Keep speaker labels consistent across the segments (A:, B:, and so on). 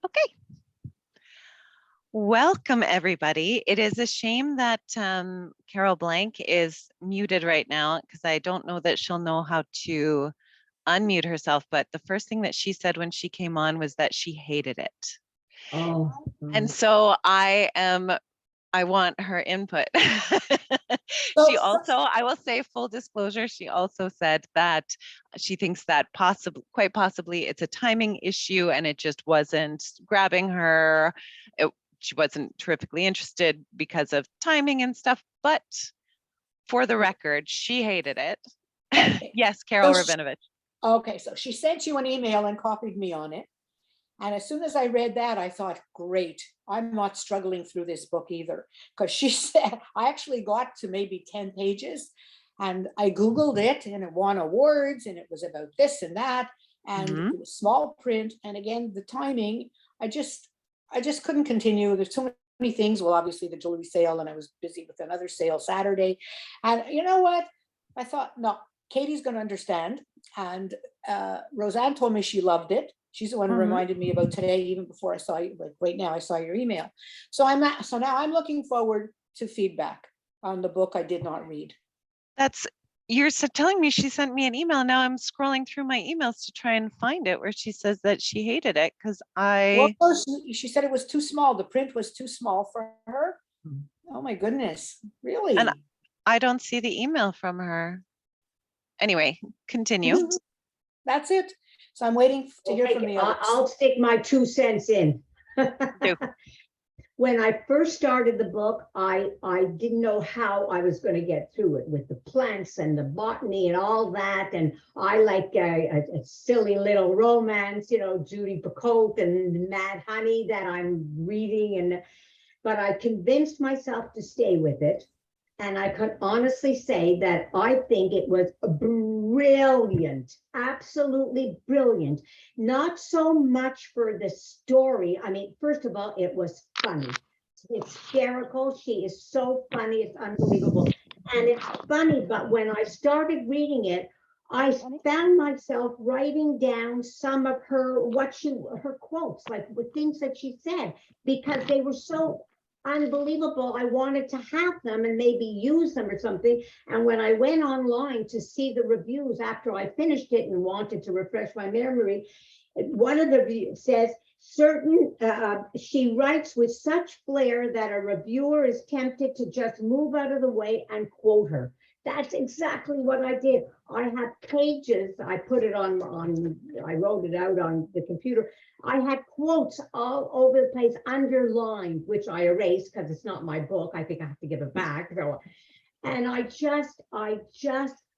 A: Okay. Welcome, everybody. It is a shame that Carol Blank is muted right now because I don't know that she'll know how to unmute herself. But the first thing that she said when she came on was that she hated it.
B: Oh.
A: And so I want her input. She also, I will say full disclosure, she also said that she thinks that quite possibly it's a timing issue and it just wasn't grabbing her. She wasn't terrifically interested because of timing and stuff, but for the record, she hated it.
C: Okay.
A: Yes, Carol Rabinovich.
C: Okay, so she sent you an email and copied me on it. And as soon as I read that, I thought, great, I'm not struggling through this book either. Because she said, I actually got to maybe 10 pages and I Googled it and it won awards and it was about this and that. And it was small print. And again, the timing, I just couldn't continue. There's so many things. Well, obviously the jewelry sale, and I was busy with another sale Saturday. And you know what? I thought, no, Katie's going to understand. And Roseanne told me she loved it. She's the one who reminded me about today, even before I saw you, like right now, I saw your email. So now I'm looking forward to feedback on the book I did not read.
A: You're telling me she sent me an email. Now I'm scrolling through my emails to try and find it where she says that she hated it because
C: she said it was too small. The print was too small for her. Oh my goodness, really?
A: And I don't see the email from her. Anyway, continue.
C: That's it. So I'm waiting to hear from the others.
B: I'll stick my 2 cents in. When I first started the book, I didn't know how I was going to get through it with the plants and the botany and all that. And I like a silly little romance, you know, Judy Picoult and Mad Honey that I'm reading. But I convinced myself to stay with it. And I can honestly say that I think it was brilliant, absolutely brilliant. Not so much for the story. I mean, first of all, it was funny. It's hysterical. She is so funny. It's unbelievable. And it's funny, but when I started reading it, I found myself writing down some of her quotes, like the things that she said, because they were so unbelievable. I wanted to have them and maybe use them or something. And when I went online to see the reviews after I finished it and wanted to refresh my memory, one of the reviews says, she writes with such flair that a reviewer is tempted to just move out of the way and quote her. That's exactly what I did. I had pages, I put it on, I wrote it out on the computer. I had quotes all over the place, underlined, which I erased because it's not my book. I think I have to give it back. So, and I just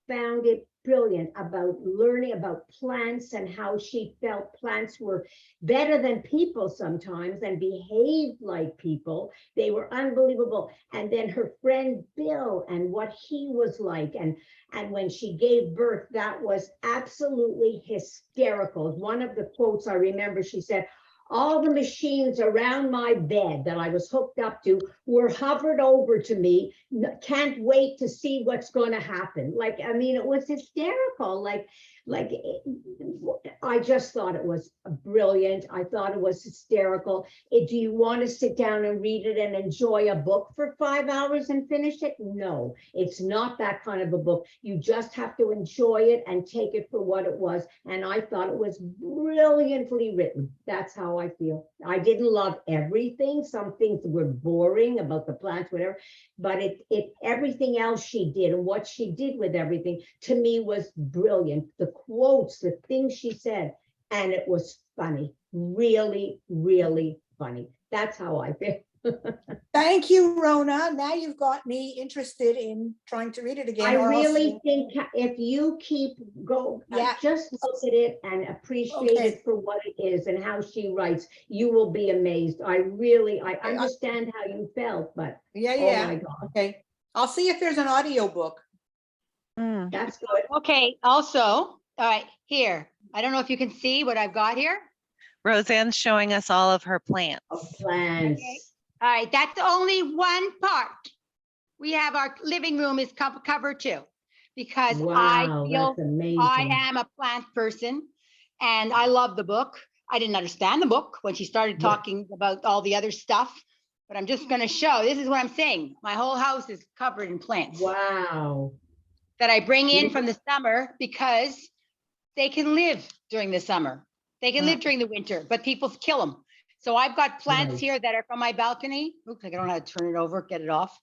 B: found it brilliant about learning about plants and how she felt plants were better than people sometimes and behaved like people. They were unbelievable. And then her friend Bill and what he was like. And when she gave birth, that was absolutely hysterical. One of the quotes I remember, she said, all the machines around my bed that I was hooked up to were hovered over to me. Can't wait to see what's going to happen. Like, I mean, it was hysterical. I just thought it was brilliant. I thought it was hysterical. Do you want to sit down and read it and enjoy a book for 5 hours and finish it? No, it's not that kind of a book. You just have to enjoy it and take it for what it was. And I thought it was brilliantly written. That's how I feel. I didn't love everything. Some things were boring about the plants, whatever, but everything else she did and what she did with everything to me was brilliant. The quotes, the things she said, and it was funny, really, really funny. That's how I feel.
C: Thank you, Rona. Now you've got me interested in trying to read it again.
B: I really think if you just look at it and appreciate it for what it is and how she writes, you will be amazed. I understand how you felt, but oh my God.
C: Okay, I'll see if there's an audio book.
B: That's good.
D: Okay, also, all right, here. I don't know if you can see what I've got here.
A: Roseanne's showing us all of her plants.
B: Plants.
D: Okay. All right, that's only one part. We have our living room is covered too, because I feel I am a plant person and I love the book. I didn't understand the book when she started
B: Yeah.
D: talking about all the other stuff, but I'm just going to show, this is what I'm saying. My whole house is covered in plants
B: Wow.
D: that I bring in from the summer because they can live during the summer. They can live during the winter, but people kill them. So I've got plants
B: Right.
D: here that are from my balcony. Oops, I don't know how to turn it over, get it off.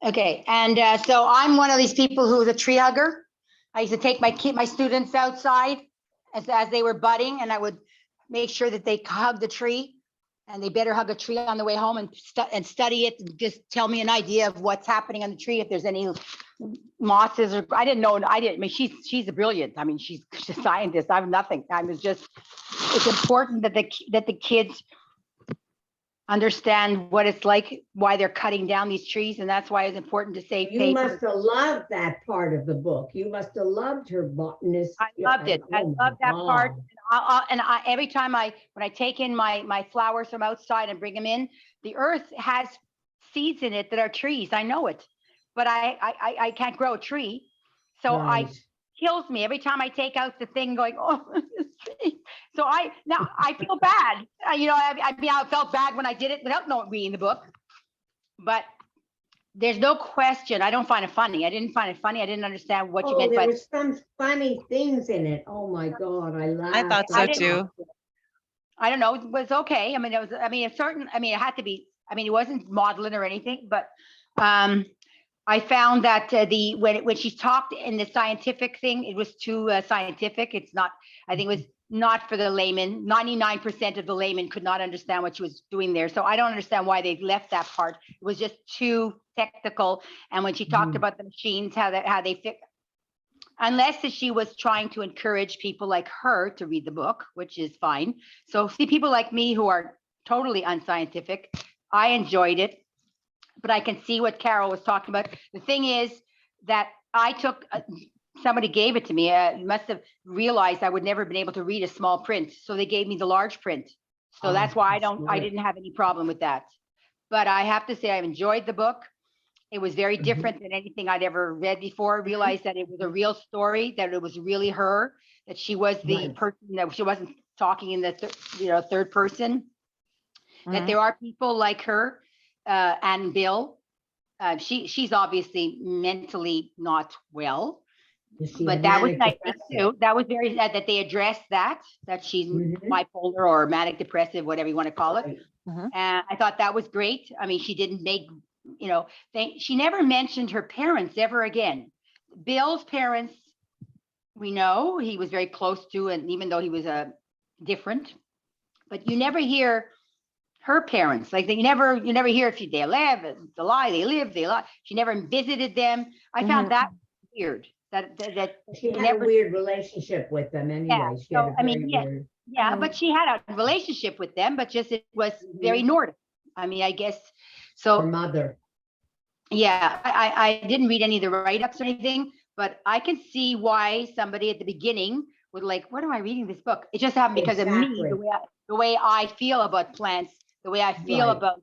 D: Okay, and so I'm one of these people who is a tree hugger. I used to take my students outside as they were budding, and I would make sure that they hug the tree, and they better hug a tree on the way home and study it, and just tell me an idea of what's happening on the tree, if there's any mosses or I mean, she's a brilliant. I mean, she's a scientist. I'm nothing. I was just, it's important that the kids understand what it's like, why they're cutting down these trees, and that's why it's important to save
B: You
D: paper.
B: must have loved that part of the book. You must have loved her botanist.
D: I loved it. I
B: Oh my
D: loved that part.
B: God.
D: Every time when I take in my flowers from outside and bring them in, the earth has seeds in it that are trees. I know it, but I can't grow a tree, so
B: Right.
D: kills me every time I take out the thing going, oh, this tree. So now I feel bad. I felt bad when I did it without reading the book, but there's no question. I don't find it funny. I didn't find it funny. I didn't understand what you meant
B: There
D: by
B: were some funny things in it. Oh my God, I laughed.
A: I thought so too.
D: I don't know. It was okay. I mean, it had to be, it wasn't maudlin or anything, but I found that when she talked in the scientific thing, it was too scientific. It's not, I think it was not for the layman. 99% of the layman could not understand what she was doing there. So I don't understand why they left that part. It was just too technical. And when she talked about the machines, how they fit, unless she was trying to encourage people like her to read the book, which is fine. So see, people like me who are totally unscientific, I enjoyed it. But I can see what Carol was talking about. The thing is that I took, somebody gave it to me. Must have realized I would never have been able to read a small print. So they gave me the large print. So that's why I didn't have any problem with that. But I have to say, I've enjoyed the book. It was very different than anything I'd ever read before. I realized that it was a real story, that it was really her, that she was the person, that she wasn't talking in the third person, that there are people like her. And Bill, she's obviously mentally not well, but that was nice too. That was very sad that they addressed that she's bipolar or manic depressive, whatever you want to call it. And I thought that was great. I mean, she didn't make, she never mentioned her parents ever again. Bill's parents, we know he was very close to, and even though he was different, but you never hear her parents, like you never hear if they live, they lie, they live, they lie. She never visited them. I found that weird. That
B: she had a weird relationship with them anyway.
D: But she had a relationship with them, but just it was very Nordic. I mean, I guess so.
B: Her mother.
D: Yeah, I didn't read any of the write-ups or anything, but I can see why somebody at the beginning would like, what am I reading this book? It just happened because of me, the way I feel about plants. The way I feel about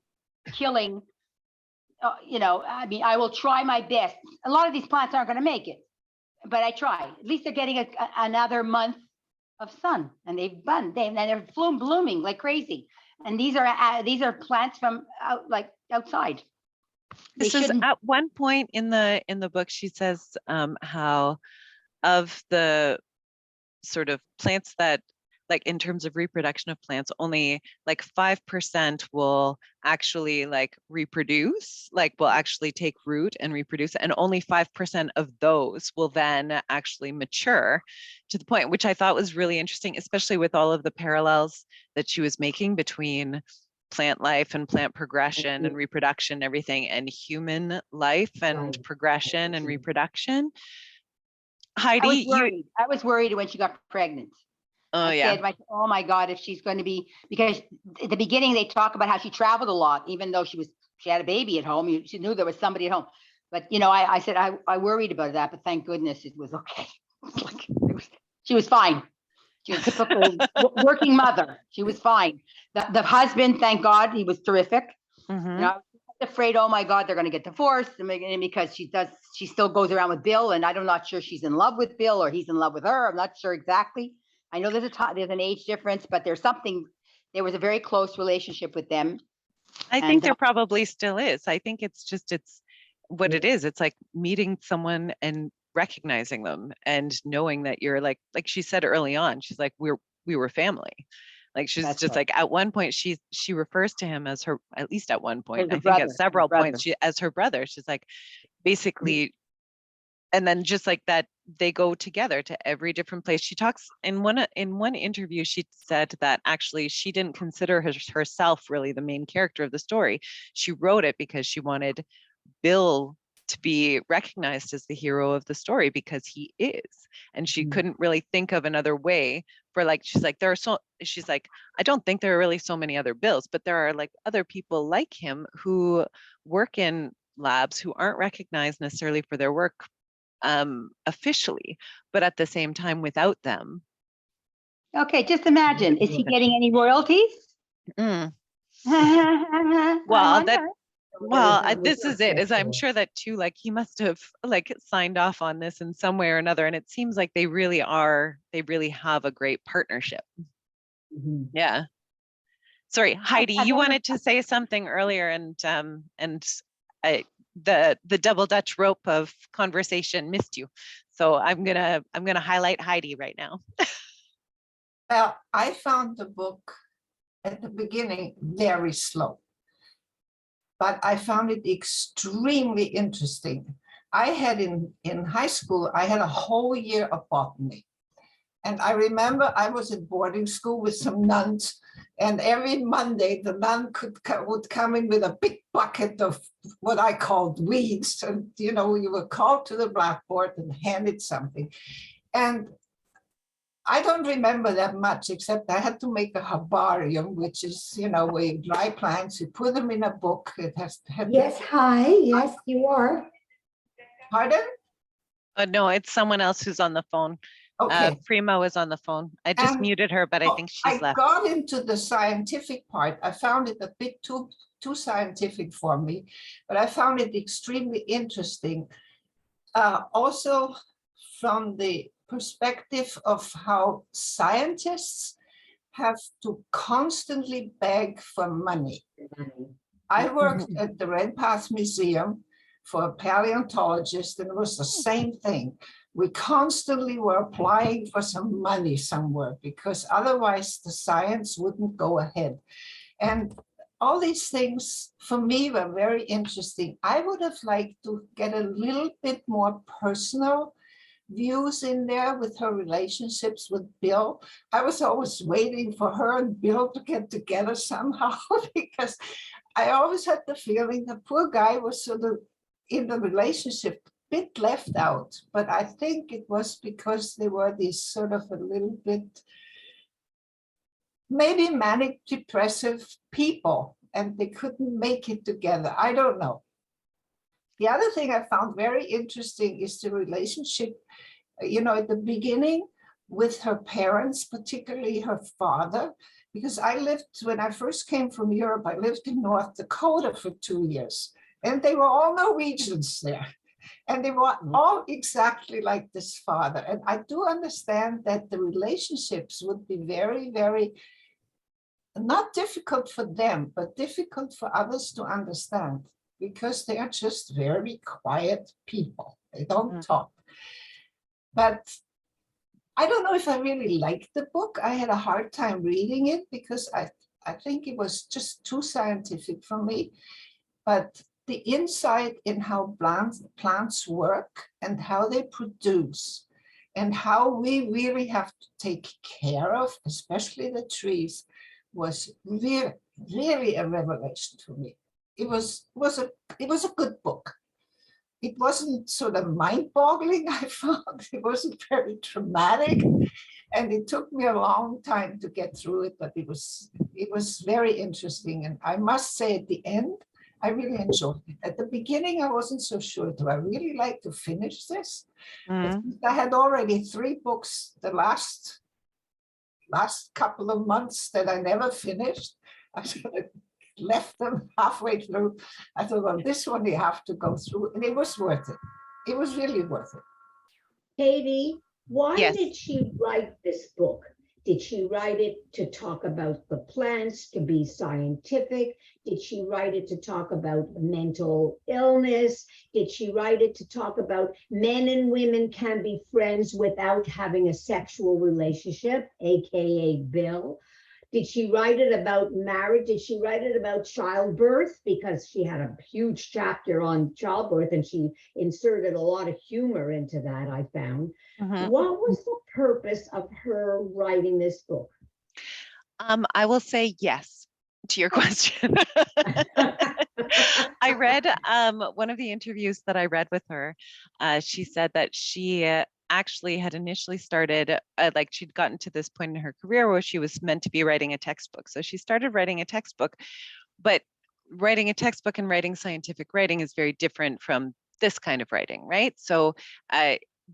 D: killing, I mean, I will try my best. A lot of these plants aren't going to make it, but I try. At least they're getting another month of sun, and they're blooming like crazy. And these are plants from outside.
A: This is at one point in the book. She says how of the sort of plants that, like in terms of reproduction of plants, only like 5% will actually reproduce, will actually take root and reproduce. And only 5% of those will then actually mature to the point, which I thought was really interesting, especially with all of the parallels that she was making between plant life and plant progression and reproduction, and everything, and human life and progression and reproduction. Heidi,
D: I was worried when she got pregnant. I said, oh my God, if she's going to be, because at the beginning they talk about how she traveled a lot, even though she had a baby at home. She knew there was somebody at home. But I said I worried about that, but thank goodness it was okay. She was fine. She was a typical working mother. She was fine. The husband, thank God, he was terrific. I was afraid, oh my God, they're going to get divorced, because she still goes around with Bill, and I'm not sure she's in love with Bill or he's in love with her. I'm not sure exactly. I know there's an age difference, but there was a very close relationship with them.
A: I think there probably still is. I think it's what it
B: Yeah.
A: is. It's like meeting someone and recognizing them and knowing that you're like she said early on, she's like, we were family. Like she's
D: That's
A: just
D: right.
A: like at one point she refers to him as her, at least at one point,
D: As a
A: I think at
D: brother,
A: several
D: brother.
A: points, as her brother. She's like basically, and then just like that they go together to every different place. She talks in one interview, she said that actually she didn't consider herself really the main character of the story. She wrote it because she wanted Bill to be recognized as the hero of the story, because he is. And she couldn't really think of another way for, like, she's like, I don't think there are really so many other Bills, but there are like other people like him who work in labs who aren't recognized necessarily for their work officially, but at the same time, without them.
D: Okay, just imagine, is he getting any royalties?
A: Mm.
D: I wonder.
A: This is it, is I'm sure that too, like he must have like signed off on this in some way or another. And it seems like they really have a great partnership. Yeah. Sorry, Heidi, you wanted to say something earlier, and the double Dutch rope of conversation missed you. So I'm gonna highlight Heidi right now.
E: Well, I found the book at the beginning very slow, but I found it extremely interesting. I had in high school, I had a whole year of botany. And I remember I was at boarding school with some nuns, and every Monday the nun would come in with a big bucket of what I called weeds. And, you know, you were called to the blackboard and handed something. And I don't remember that much, except I had to make a herbarium, which is, you know, where you dry plants, you put them in a book. It has to have.
B: Yes, hi. Yes, you are.
E: Pardon?
A: No, it's someone else who's on the phone.
E: Okay.
A: Primo is on the phone. I just muted her, but I think she's left.
E: I got into the scientific part. I found it a bit too scientific for me, but I found it extremely interesting. Also from the perspective of how scientists have to constantly beg for money. I worked at the Red Path Museum for a paleontologist, and it was the same thing. We constantly were applying for some money somewhere, because otherwise the science wouldn't go ahead. And all these things for me were very interesting. I would have liked to get a little bit more personal views in there with her relationships with Bill. I was always waiting for her and Bill to get together somehow, because I always had the feeling the poor guy was sort of in the relationship bit left out. But I think it was because they were these sort of a little bit maybe manic depressive people, and they couldn't make it together. I don't know. The other thing I found very interesting is the relationship, you know, at the beginning with her parents, particularly her father, because when I first came from Europe, I lived in North Dakota for 2 years, and they were all Norwegians there. And they were all exactly like this father. And I do understand that the relationships would be very, very, not difficult for them, but difficult for others to understand, because they are just very quiet people. They don't talk. But I don't know if I really liked the book. I had a hard time reading it because I think it was just too scientific for me. But the insight in how plants work and how they produce and how we really have to take care of, especially the trees, was really, really a revelation for me. It was a good book. It wasn't sort of mind-boggling, I found. It wasn't very dramatic, and it took me a long time to get through it, but it was very interesting. And I must say, at the end, I really enjoyed it. At the beginning, I wasn't so sure. Do I really like to finish this? I had already 3 books the last couple of months that I never finished. I sort of left them halfway through. I thought, well, this one you have to go through, and it was worth it. It was really worth it.
B: Katie, why
A: Yes.
B: did she write this book? Did she write it to talk about the plants, to be scientific? Did she write it to talk about mental illness? Did she write it to talk about men and women can be friends without having a sexual relationship, AKA Bill? Did she write it about marriage? Did she write it about childbirth? Because she had a huge chapter on childbirth and she inserted a lot of humor into that, I found. What was the purpose of her writing this book?
A: I will say yes to your question. I read one of the interviews that I read with her. She said that she actually had initially started, like she'd gotten to this point in her career where she was meant to be writing a textbook. So she started writing a textbook, but writing a textbook and writing scientific writing is very different from this kind of writing, right? So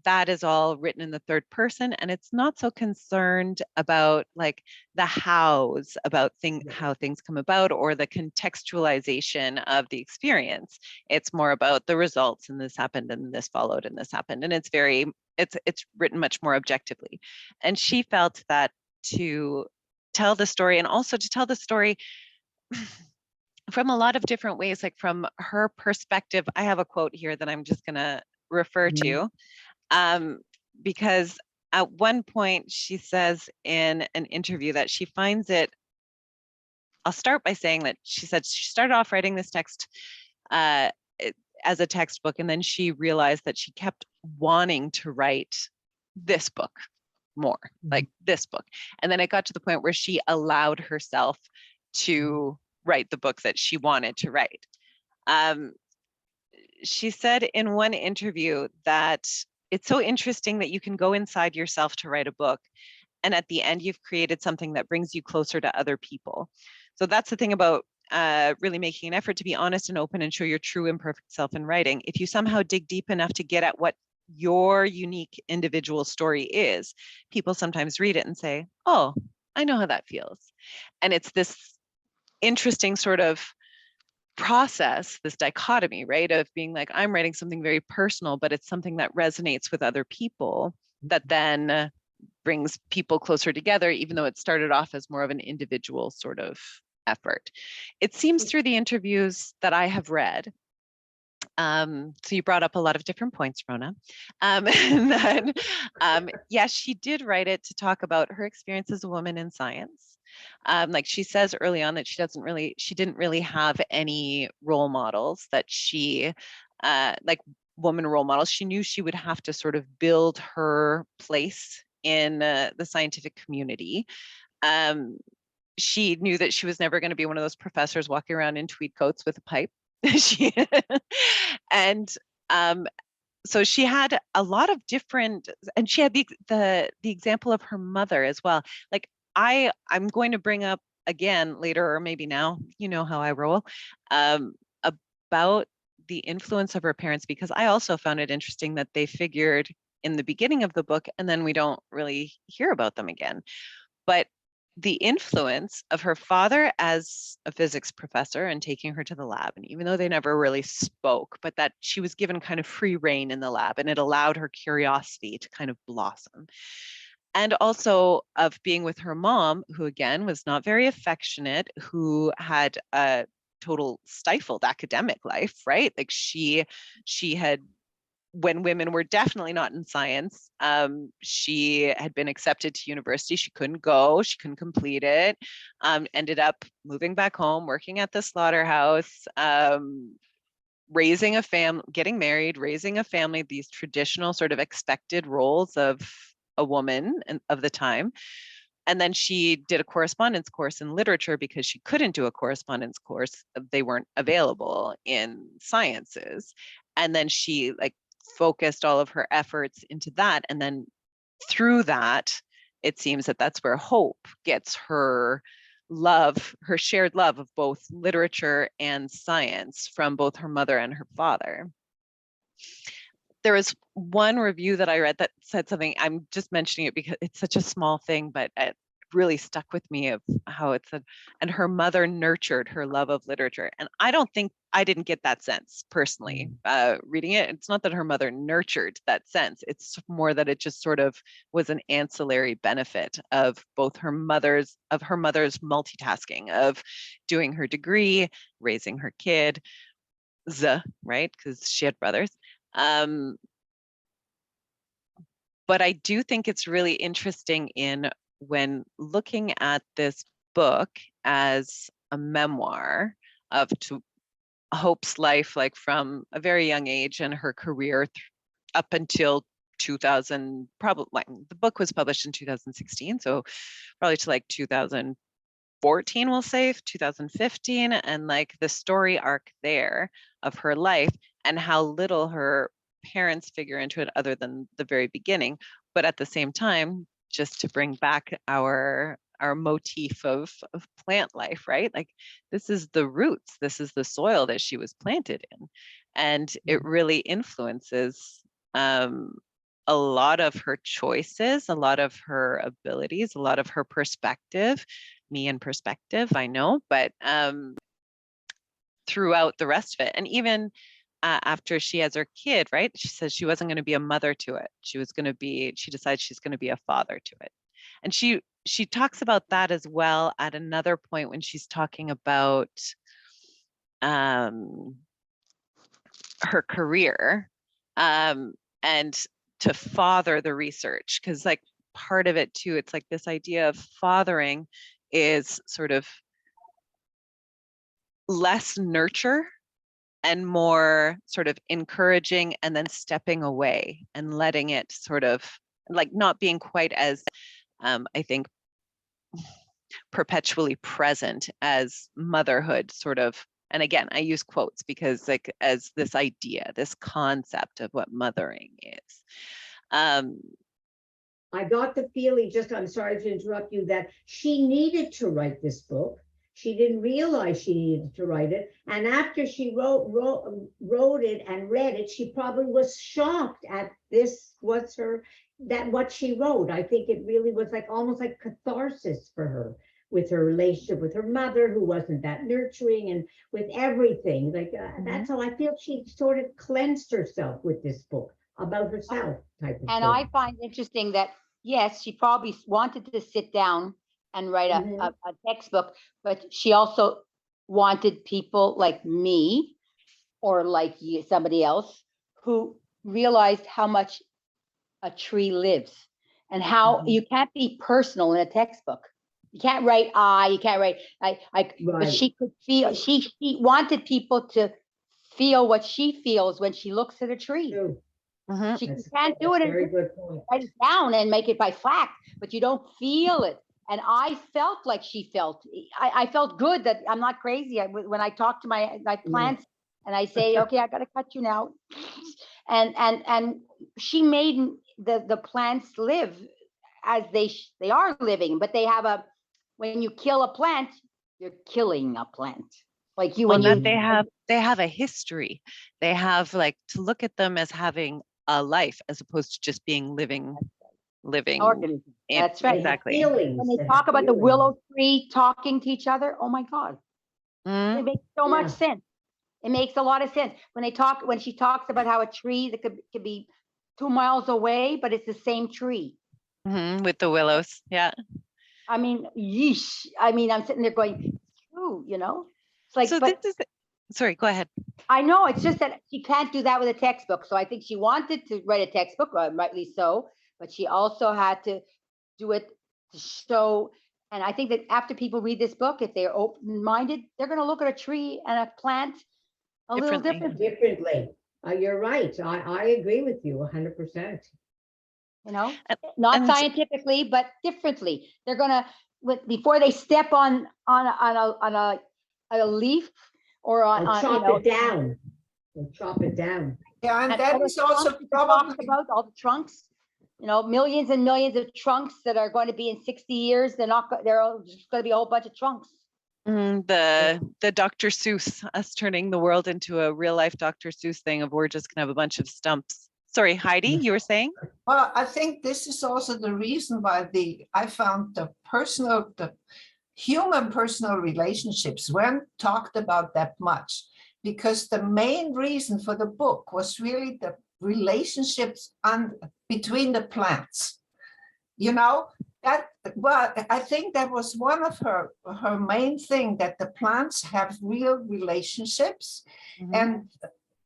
A: that is all written in the third person, and it's not so concerned about like the hows, about how things come about, or the contextualization of the experience. It's more about the results, and this happened and this followed and this happened, and it's written much more objectively. And she felt that to tell the story, and also to tell the story from a lot of different ways, like from her perspective. I have a quote here that I'm just going to refer to. Because at one point she says in an interview that she finds it, I'll start by saying that she said she started off writing this text as a textbook, and then she realized that she kept wanting to write this book more, like this book. And then it got to the point where she allowed herself to write the book that she wanted to write. She said in one interview that it's so interesting that you can go inside yourself to write a book, and at the end you've created something that brings you closer to other people. So that's the thing about really making an effort to be honest and open and show your true imperfect self in writing. If you somehow dig deep enough to get at what your unique individual story is, people sometimes read it and say, oh, I know how that feels. And it's this interesting sort of process, this dichotomy, right, of being like, I'm writing something very personal, but it's something that resonates with other people, that then brings people closer together, even though it started off as more of an individual sort of effort. It seems through the interviews that I have read, so you brought up a lot of different points, Rona. And then, yes, she did write it to talk about her experience as a woman in science. Like she says early on that she didn't really have any role models that she, like woman role models. She knew she would have to sort of build her place in the scientific community. She knew that she was never going to be one of those professors walking around in tweed coats with a pipe. And so she had a lot of different, and she had the example of her mother as well. Like I'm going to bring up again later, or maybe now, you know how I roll, about the influence of her parents, because I also found it interesting that they figured in the beginning of the book, and then we don't really hear about them again. But the influence of her father as a physics professor and taking her to the lab, and even though they never really spoke, but that she was given kind of free rein in the lab, and it allowed her curiosity to kind of blossom. And also of being with her mom, who again was not very affectionate, who had a total stifled academic life, right? Like she had, when women were definitely not in science, she had been accepted to university. She couldn't go, she couldn't complete it, ended up moving back home, working at the slaughterhouse, raising a family, getting married, raising a family, these traditional sort of expected roles of a woman of the time. And then she did a correspondence course in literature because she couldn't do a correspondence course. They weren't available in sciences. And then she focused all of her efforts into that. And then through that, it seems that that's where Hope gets her love, her shared love of both literature and science from both her mother and her father. There was one review that I read that said something, I'm just mentioning it because it's such a small thing, but it really stuck with me, of how it said, and her mother nurtured her love of literature. And I I didn't get that sense personally reading it. It's not that her mother nurtured that sense. It's more that it just sort of was an ancillary benefit of both her mother's multitasking, of doing her degree, raising her kid, right? Because she had brothers. But I do think it's really interesting when looking at this book as a memoir of Hope's life, like from a very young age and her career up until 2000, probably like, the book was published in 2016, so probably to like 2014, we'll say 2015, and like the story arc there of her life and how little her parents figure into it other than the very beginning. But at the same time, just to bring back our motif of plant life, right? Like this is the roots, this is the soil that she was planted in. And it really influences a lot of her choices, a lot of her abilities, a lot of her perspective, me and perspective, I know, but throughout the rest of it. And even after she has her kid, right? She says she wasn't going to be a mother to it. She decides she's going to be a father to it. And she talks about that as well at another point when she's talking about her career and to father the research, because like part of it too, it's like this idea of fathering is sort of less nurture and more sort of encouraging and then stepping away and letting it sort of like not being quite as I think perpetually present as motherhood sort of. And again, I use quotes because like as this idea, this concept of what mothering is.
B: I got the feeling, I'm sorry to interrupt you, that she needed to write this book. She didn't realize she needed to write it. And after she wrote it and read it, she probably was shocked at what she wrote. I think it really was like almost like catharsis for her with her relationship with her mother, who wasn't that nurturing, and with everything. Like that's how I feel she sort of cleansed herself with this book about herself type of
D: And
B: thing.
D: I find interesting that, yes, she probably wanted to sit down and write a textbook, but she also wanted people like me or like you, somebody else, who realized how much a tree lives and how you can't be personal in a textbook. You can't write you can't write but she could feel, she wanted people to feel what she feels when she looks at a tree. She can't do it and write it down and make it by fact, but you don't feel it. And I felt like she felt. I felt good that I'm not crazy. When I talk to my plants and I say, okay, I got to cut you now, and she made the plants live as they are living, but they have when you kill a plant, you're killing a plant. Like you,
A: well, that they have a history. They have like to look at them as having a life as opposed to just being living
D: organism. That's right.
A: Exactly.
D: When they talk about the willow tree talking to each other, oh my God, it makes so much sense. It makes a lot of sense when she talks about how a tree that could be 2 miles away, but it's the same tree.
A: With the willows, yeah.
D: I mean, yeesh. I mean, I'm sitting there going, true, It's like,
A: so
D: but
A: this is. Sorry, go ahead.
D: I know, it's just that she can't do that with a textbook. So I think she wanted to write a textbook, rightly so, but she also had to do it to show. And I think that after people read this book, if they're open-minded, they're going to look at a tree and a plant a little differently.
B: You're right. I agree with you 100%.
D: Not scientifically, but differently. They're going to, before they step on a leaf or
B: chop it down. We'll chop it down.
E: Yeah, and that is also probably
D: about all the trunks. Millions and millions of trunks that are going to be in 60 years. They're just going to be a whole bunch of trunks.
A: The Dr. Seuss, us turning the world into a real life Dr. Seuss thing of we're just gonna have a bunch of stumps. Sorry, Heidi, you were saying?
E: Well, I think this is also the reason why I found the human personal relationships weren't talked about that much, because the main reason for the book was really the relationships between the plants. You know, that, well, I think that was one of her main thing, that the plants have real relationships.
A: Mhm.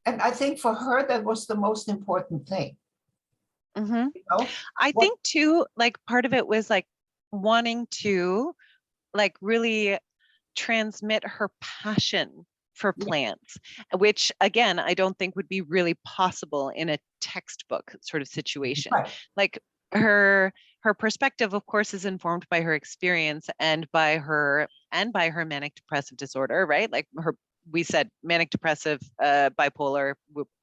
E: And I think for her, that was the most important thing.
A: Mhm.
E: You know,
A: I
E: what,
A: think too, like part of it was like wanting to like really transmit her passion for
E: yeah,
A: plants, which again, I don't think would be really possible in a textbook sort of situation.
E: right.
A: Like her perspective, of course, is informed by her experience and by her manic depressive disorder, right? Like her, we said manic depressive, bipolar,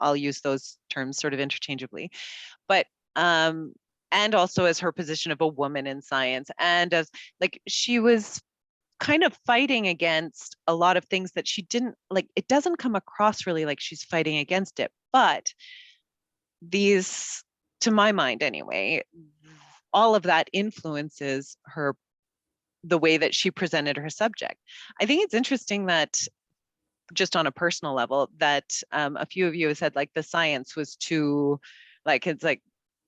A: I'll use those terms sort of interchangeably, but and also as her position of a woman in science, and as like she was kind of fighting against a lot of things that she didn't like. It doesn't come across really like she's fighting against it, but these, to my mind anyway, all of that influences her, the way that she presented her subject. I think it's interesting that just on a personal level that a few of you have said like the science was too, like it's like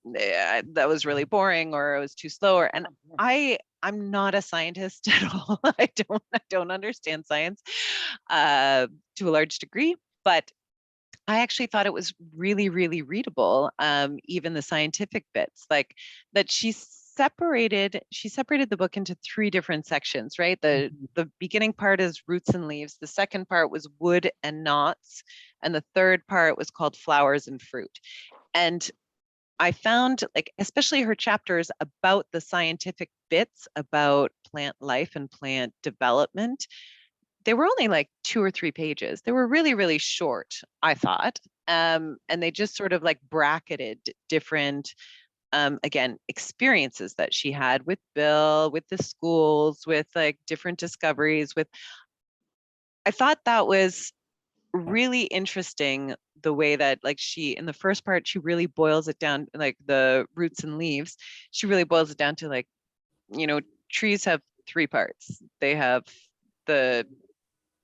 A: that was really boring or it was too slow, and I'm not a scientist at all. I don't understand science to a large degree, but I actually thought it was really, really readable. Even the scientific bits, like that she separated the book into three different sections, right? The beginning part is roots and leaves. The second part was wood and knots. And the third part was called flowers and fruit. And I found like, especially her chapters about the scientific bits about plant life and plant development, they were only like 2 or 3 pages. They were really, really short, I thought. And they just sort of like bracketed different, again, experiences that she had with Bill, with the schools, with like different discoveries. I thought that was really interesting the way that like she, in the first part, she really boils it down, like the roots and leaves. She really boils it down to like, trees have three parts. They have the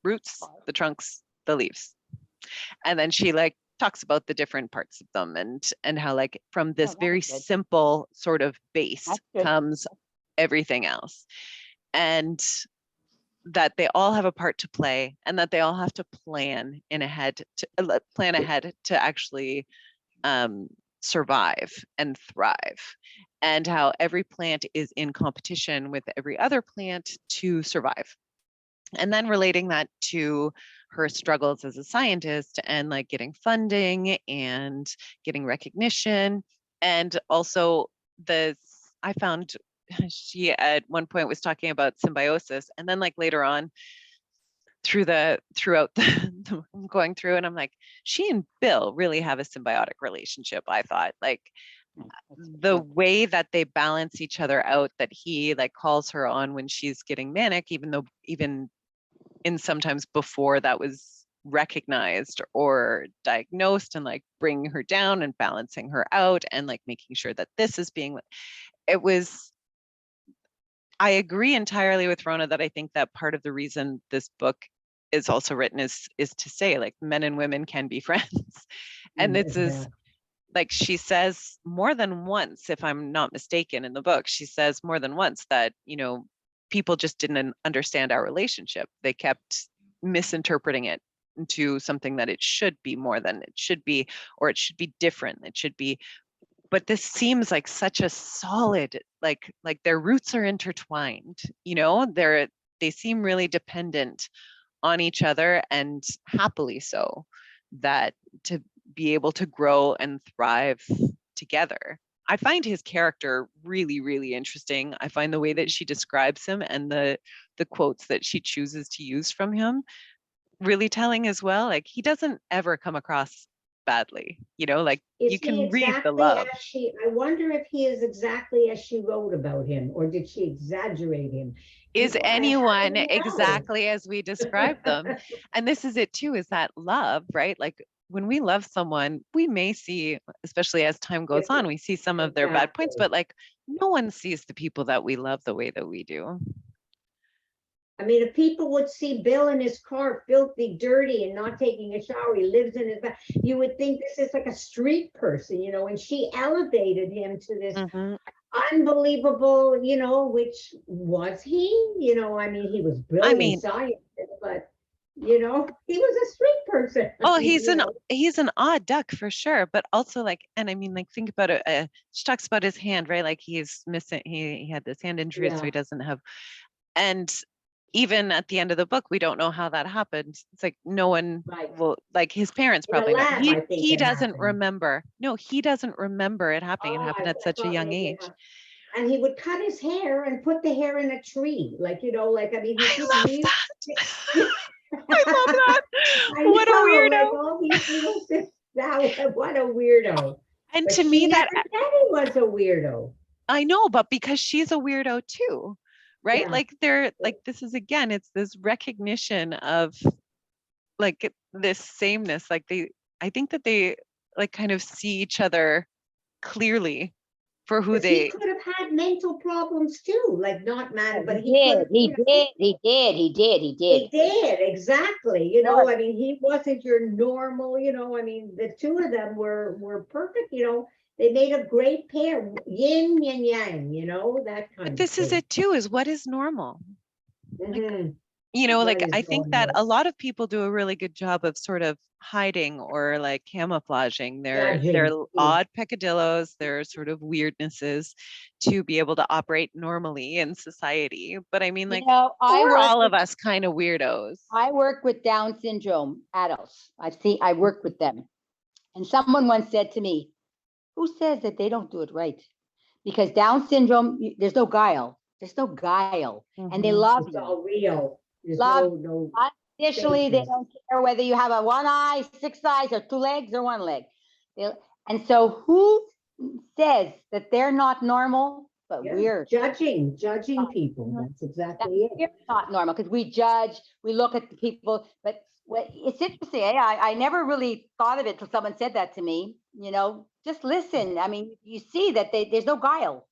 A: roots, the trunks, the leaves. And then she like talks about the different parts of them, and how like from this very simple sort of base comes everything else. And that they all have a part to play, and that they all have to plan ahead to actually survive and thrive, and how every plant is in competition with every other plant to survive. And then relating that to her struggles as a scientist and like getting funding and getting recognition. And also I found she at one point was talking about symbiosis, and then like later on throughout I'm going through and I'm like, she and Bill really have a symbiotic relationship. I thought like the way that they balance each other out, that he like calls her on when she's getting manic, even in sometimes before that was recognized or diagnosed, and like bringing her down and balancing her out and like making sure that this is being, it was, I agree entirely with Rona that I think that part of the reason this book is also written is to say like men and women can be friends. And this is like, she says more than once, if I'm not mistaken, in the book, she says more than once that, people just didn't understand our relationship. They kept misinterpreting it into something that it should be more than it should be, or it should be different. It should be, but this seems like such a solid, like their roots are intertwined, they seem really dependent on each other, and happily so, that to be able to grow and thrive together. I find his character really, really interesting. I find the way that she describes him and the quotes that she chooses to use from him really telling as well. Like he doesn't ever come across badly, like
B: Is
A: you
B: he
A: can read the
B: exactly
A: love.
B: as I wonder if he is exactly as she wrote about him, or did she exaggerate him?
A: Is
B: I have
A: anyone
B: to know.
A: exactly as we describe them? And this is it too, is that love, right? Like when we love someone, we may see, especially as time goes on, we see some of their bad points,
B: Exactly.
A: but like no one sees the people that we love the way that we do.
B: I mean, if people would see Bill in his car, filthy, dirty, and not taking a shower, he lives in his back, you would think this is like a street person, you know, and she elevated him to this
A: Mhm.
B: unbelievable, you know, which was he, you know, I mean, he was
A: I
B: brilliant
A: mean,
B: scientist, but, you know, he was a street person.
A: oh,
B: You know,
A: he's an odd duck for sure, but also like, and I mean, like, think about it. She talks about his hand, right? Like he's missing. He had this hand injury, so
B: yeah,
A: he doesn't have. And even at the end of the book, we don't know how that happened. It's like no one
B: right.
A: will, like his parents
B: In a
A: probably know.
B: lab, I think
A: He
B: it
A: doesn't
B: happened.
A: remember. No, he doesn't remember it happening. It
B: Oh,
A: happened at
B: I
A: such a
B: thought
A: young
B: maybe it
A: age.
B: happened. And he would cut his hair and put the hair in a tree, like, you know, like, I mean, he did
A: I love
B: real.
A: that. I love that.
B: I
A: What a
B: know, like
A: weirdo.
B: all these little things. That what a weirdo.
A: And
B: But
A: to
B: she
A: me,
B: never
A: that
B: said he was a weirdo.
A: I know, but because she's a weirdo too, right?
B: Yeah.
A: Like they're like, this is again, it's this recognition of like this sameness. Like I think that they like kind of see each other clearly for who
B: Because he
A: they,
B: could have had mental problems too, like not mad, but
D: He
B: he could
D: did,
B: have,
D: he
B: you know,
D: did, he did, he did, he did.
B: he did, exactly. You know,
D: Sure.
B: I mean, he wasn't your normal, you know, I mean, the two of them were perfect, you know, they made a great pair, yin and yang, you know, that
A: but
B: kind of
A: this is
B: thing.
A: it too, is what is normal? Like,
B: Hmm.
A: you know,
B: What
A: like
B: is
A: I think that
B: normal?
A: a lot of people do a really good job of sort of hiding or like camouflaging their
B: Judging.
A: odd peccadillos, their sort of weirdnesses to be able to operate normally in society. But I mean,
D: You
A: like,
D: know,
A: we're all of us kind of weirdos.
D: I work with Down syndrome adults. I work with them. And someone once said to me, who says that they don't do it right? Because Down syndrome, there's no guile. There's no guile. And they
A: Mhm.
D: love
B: It's
D: you.
B: all real. There's
D: Love
B: no
D: Initially, they
B: fakeness.
D: don't care whether you have a one eye, six eyes, or two legs, or one leg. And so, who says that they're not normal? But
B: Yeah,
D: we're
B: judging people. That's exactly it.
D: we're not normal because we judge, we look at the people. But it's interesting. I never really thought of it till someone said that to me. You know, just listen. I mean, you see that there's no guile.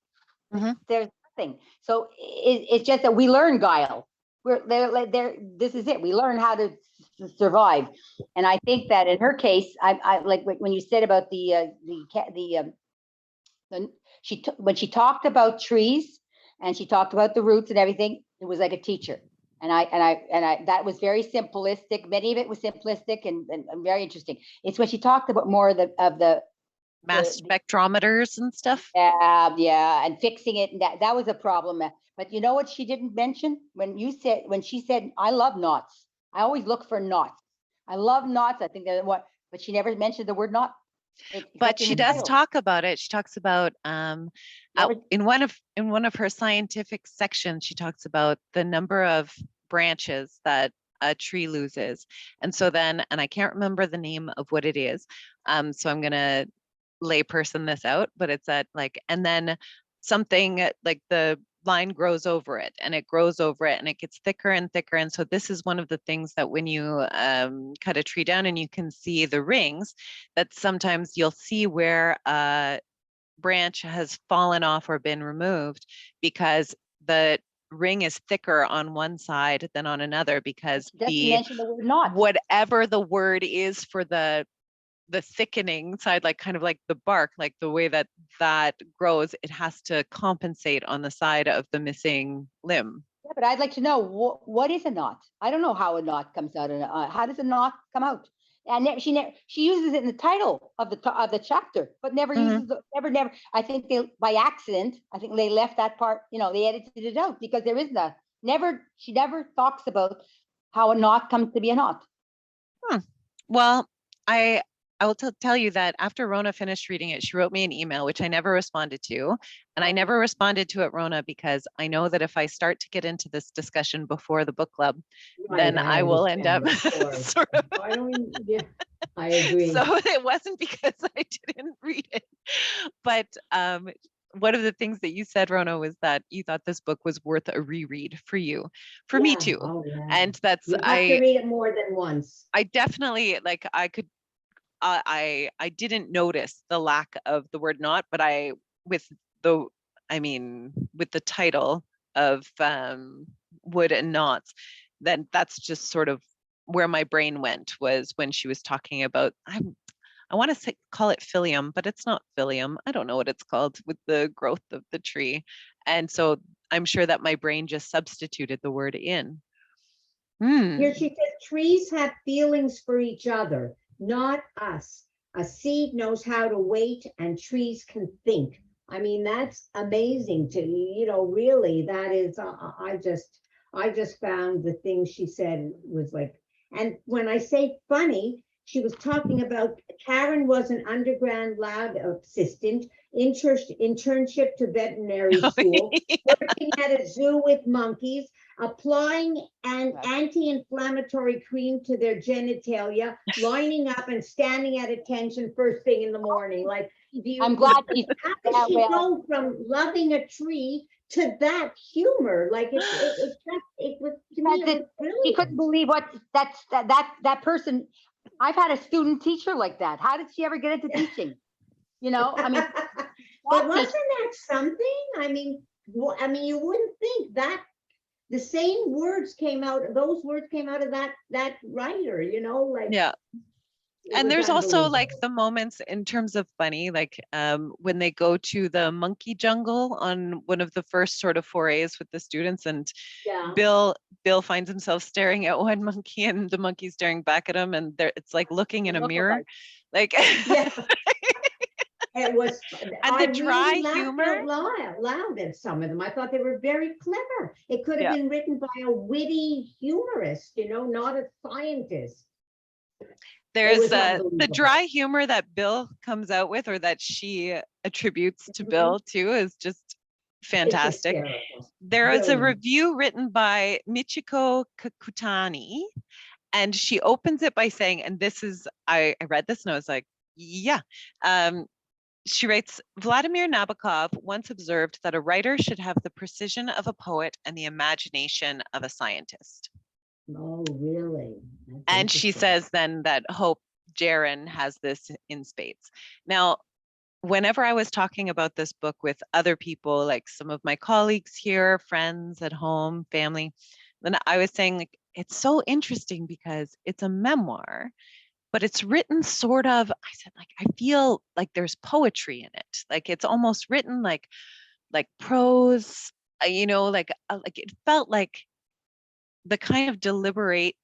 A: Mhm.
D: There's nothing. So it's just that we learn guile. They're this is it. We learn how to survive. And I think that in her case, I like when you said about when she talked about trees and she talked about the roots and everything, it was like a teacher. And I that was very simplistic. Many of it was simplistic and very interesting. It's when she talked about more of the
A: Mass spectrometers and stuff.
D: yeah, and fixing it, and that was a problem. But you know what she didn't mention when she said, "I love knots. I always look for knots. I love knots. I think that what," but she never mentioned the word knot,
A: But
D: except in
A: she
D: the
A: does
D: title.
A: talk about it. She talks about
D: Never,
A: in one of her scientific sections, she talks about the number of branches that a tree loses. And so then, and I can't remember the name of what it is. So I'm gonna layperson this out, but it's at like, and then something like the line grows over it and it grows over it and it gets thicker and thicker. And so this is one of the things that when you cut a tree down and you can see the rings, that sometimes you'll see where a branch has fallen off or been removed because the ring is thicker on one side than on another because
D: she doesn't mention the word knot.
A: whatever the word is for the thickening side, like kind of like the bark, like the way that grows, it has to compensate on the side of the missing limb.
D: Yeah, but I'd like to know what is a knot. I don't know how a knot comes out. How does a knot come out? And she uses it in the title of the chapter, but never
A: Mhm.
D: uses never. I think they by accident. I think they left that part. You know, they edited it out because there isn't a never. She never talks about how a knot comes to be a knot.
A: Well, I will tell you that after Rona finished reading it, she wrote me an email, which I never responded to. And I never responded to it, Rona, because I know that if I start to get into this discussion before the book club,
B: Right,
A: then I will end up
B: understand, of course.
A: sort of.
B: I don't, yeah, I agree.
A: So it wasn't because I didn't read it. But one of the things that you said, Rona, was that you thought this book was worth a reread for you. For me
B: Yeah,
A: too.
B: oh, yeah.
A: And that's
B: You have to read it more than once.
A: I definitely like I could I didn't notice the lack of the word not, but with the I mean with the title of would and nots, then that's just sort of where my brain went, was when she was talking about, I want to say, call it phyllium, but it's not phyllium. I don't know what it's called with the growth of the tree. And so I'm sure that my brain just substituted the word in.
B: Here she says, trees have feelings for each other, not us. A seed knows how to wait and trees can think. I mean, that's amazing to, really, that is, I just found the thing she said was like, and when I say funny, she was talking about Karen was an underground lab assistant, internship to veterinary school, working at a zoo with monkeys, applying an anti-inflammatory cream to their genitalia, lining up and standing at attention first thing in the morning. Like,
D: I'm glad she's
B: how does she go from loving a tree to that humor? Like it was, to me, it was brilliant.
D: She couldn't believe what that person. I've had a student teacher like that. How did she ever get into teaching? I mean,
B: but wasn't that something? I mean, you wouldn't think that the same words came out. Those words came out of that writer. Like,
A: yeah. And there's also like the moments in terms of funny, like when they go to the monkey jungle on one of the first sort of forays with the students, and Bill finds himself staring at one monkey and the monkey staring back at him, and it's like looking in a mirror, like
B: yeah. It was,
A: and the dry humor
B: loud at some of them. I thought they were very clever. It could have been written by a witty humorist, not a scientist.
A: There's the dry humor that Bill comes out with, or that she attributes to Bill too, is just fantastic. There is a review written by Michiko Kakutani, and she opens it by saying, and this is, I read this and I was like, yeah. She writes, Vladimir Nabokov once observed that a writer should have the precision of a poet and the imagination of a scientist.
B: Oh, really?
A: And she says then that Hope Jahren has this in spades. Now, whenever I was talking about this book with other people, like some of my colleagues here, friends at home, family, then I was saying, like, it's so interesting because it's a memoir, but it's written sort of, I said, like, I feel like there's poetry in it. Like it's almost written like prose, like it felt like the kind of deliberateness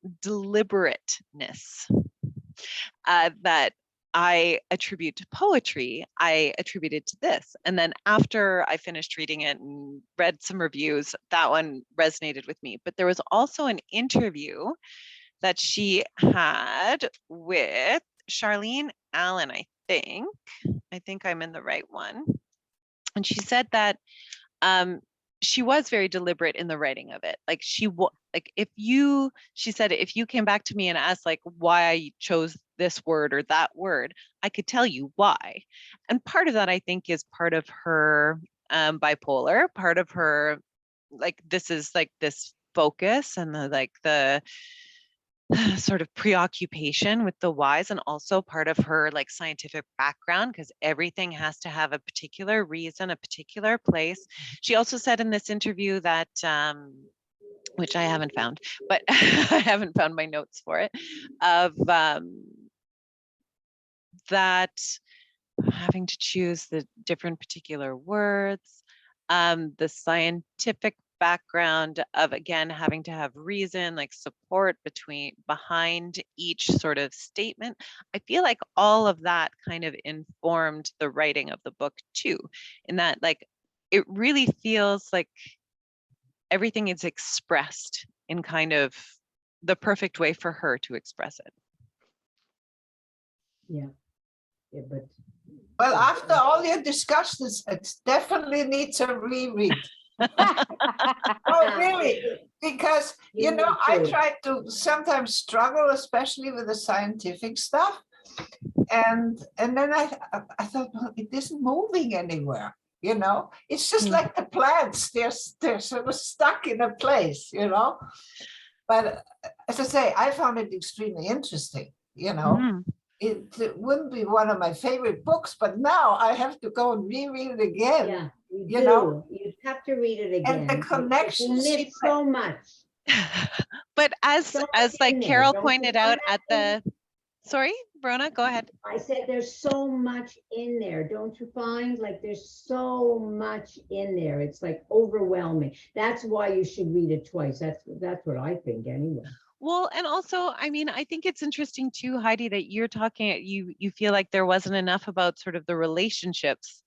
A: that I attribute to poetry, I attributed to this. And then after I finished reading it and read some reviews, that one resonated with me. But there was also an interview that she had with Charlene Allen, I think I'm in the right one. And she said that she was very deliberate in the writing of it. Like she said, if you came back to me and asked like why I chose this word or that word, I could tell you why. And part of that, I think, is part of her bipolar, part of her, like, this is like this focus and the sort of preoccupation with the whys, and also part of her like scientific background, because everything has to have a particular reason, a particular place. She also said in this interview that, which I haven't found, but I haven't found my notes for it, of that having to choose the different particular words, the scientific background of, again, having to have reason, like support behind each sort of statement. I feel like all of that kind of informed the writing of the book too, in that like it really feels like everything is expressed in kind of the perfect way for her to express it.
B: Yeah, but
E: well, after all your discussions, it definitely needs a reread. Oh, really? Because, I try to sometimes struggle, especially with the scientific stuff. And then I thought, well, it isn't moving anywhere, It's just like the plants, they're sort of stuck in a place, But as I say, I found it extremely interesting, it wouldn't be one of my favorite books, but now I have to go and reread it again.
B: Yeah,
E: you know,
B: you have to read it again.
E: and the
B: You
E: connections she
B: miss so much.
A: But as
B: So much
A: as like
B: in there,
A: Carol
B: don't you
A: pointed
B: find
A: out
B: that?
A: at the, sorry, Brona, go ahead.
B: I said there's so much in there, don't you find? Like there's so much in there. It's like overwhelming. That's why you should read it twice. That's what I think anyway.
A: Well, and also, I mean, I think it's interesting too, Heidi, that you're talking, you feel like there wasn't enough about sort of the relationships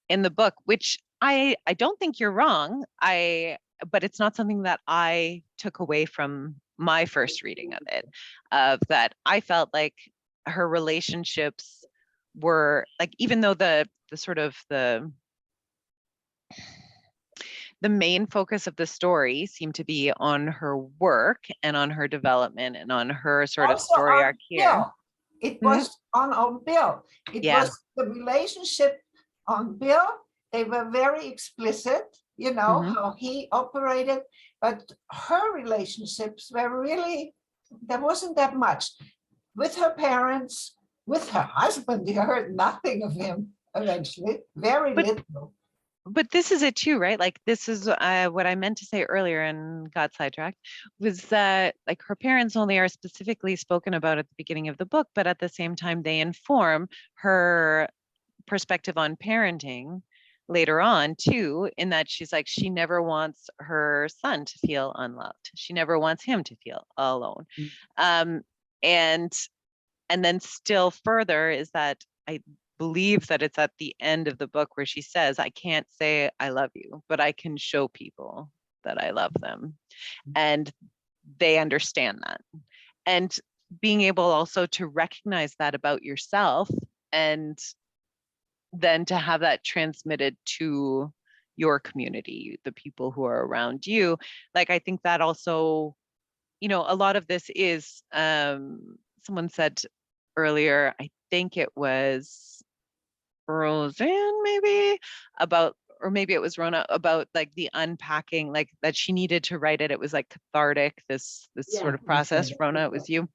A: in the book, which I don't think you're wrong. But it's not something that I took away from my first reading of it, of that I felt like her relationships were like, even though the sort of the main focus of the story seemed to be on her work and on her development and on her sort of
E: also
A: story
E: on
A: arc here.
E: Bill. It was on Bill. It
A: Yeah.
E: was the relationship on Bill. They were very explicit, you know, how he operated, but her relationships were really, there wasn't that much. With her parents, with her husband, you heard nothing of him eventually, very little.
A: But this is it too, right? Like this is what I meant to say earlier and got sidetracked, was that like her parents only are specifically spoken about at the beginning of the book, but at the same time they inform her perspective on parenting later on too, in that she's like, she never wants her son to feel unloved. She never wants him to feel alone. And then still further is that I believe that it's at the end of the book where she says, I can't say I love you, but I can show people that I love them. And they understand that. And being able also to recognize that about yourself, and then to have that transmitted to your community, the people who are around you. Like, I think that also, you know, a lot of this is, someone said earlier, I think it was Roseanne maybe, about, or maybe it was Rona, about like the unpacking, like that she needed to write it. It was like cathartic, this sort of process. Rona, it was you.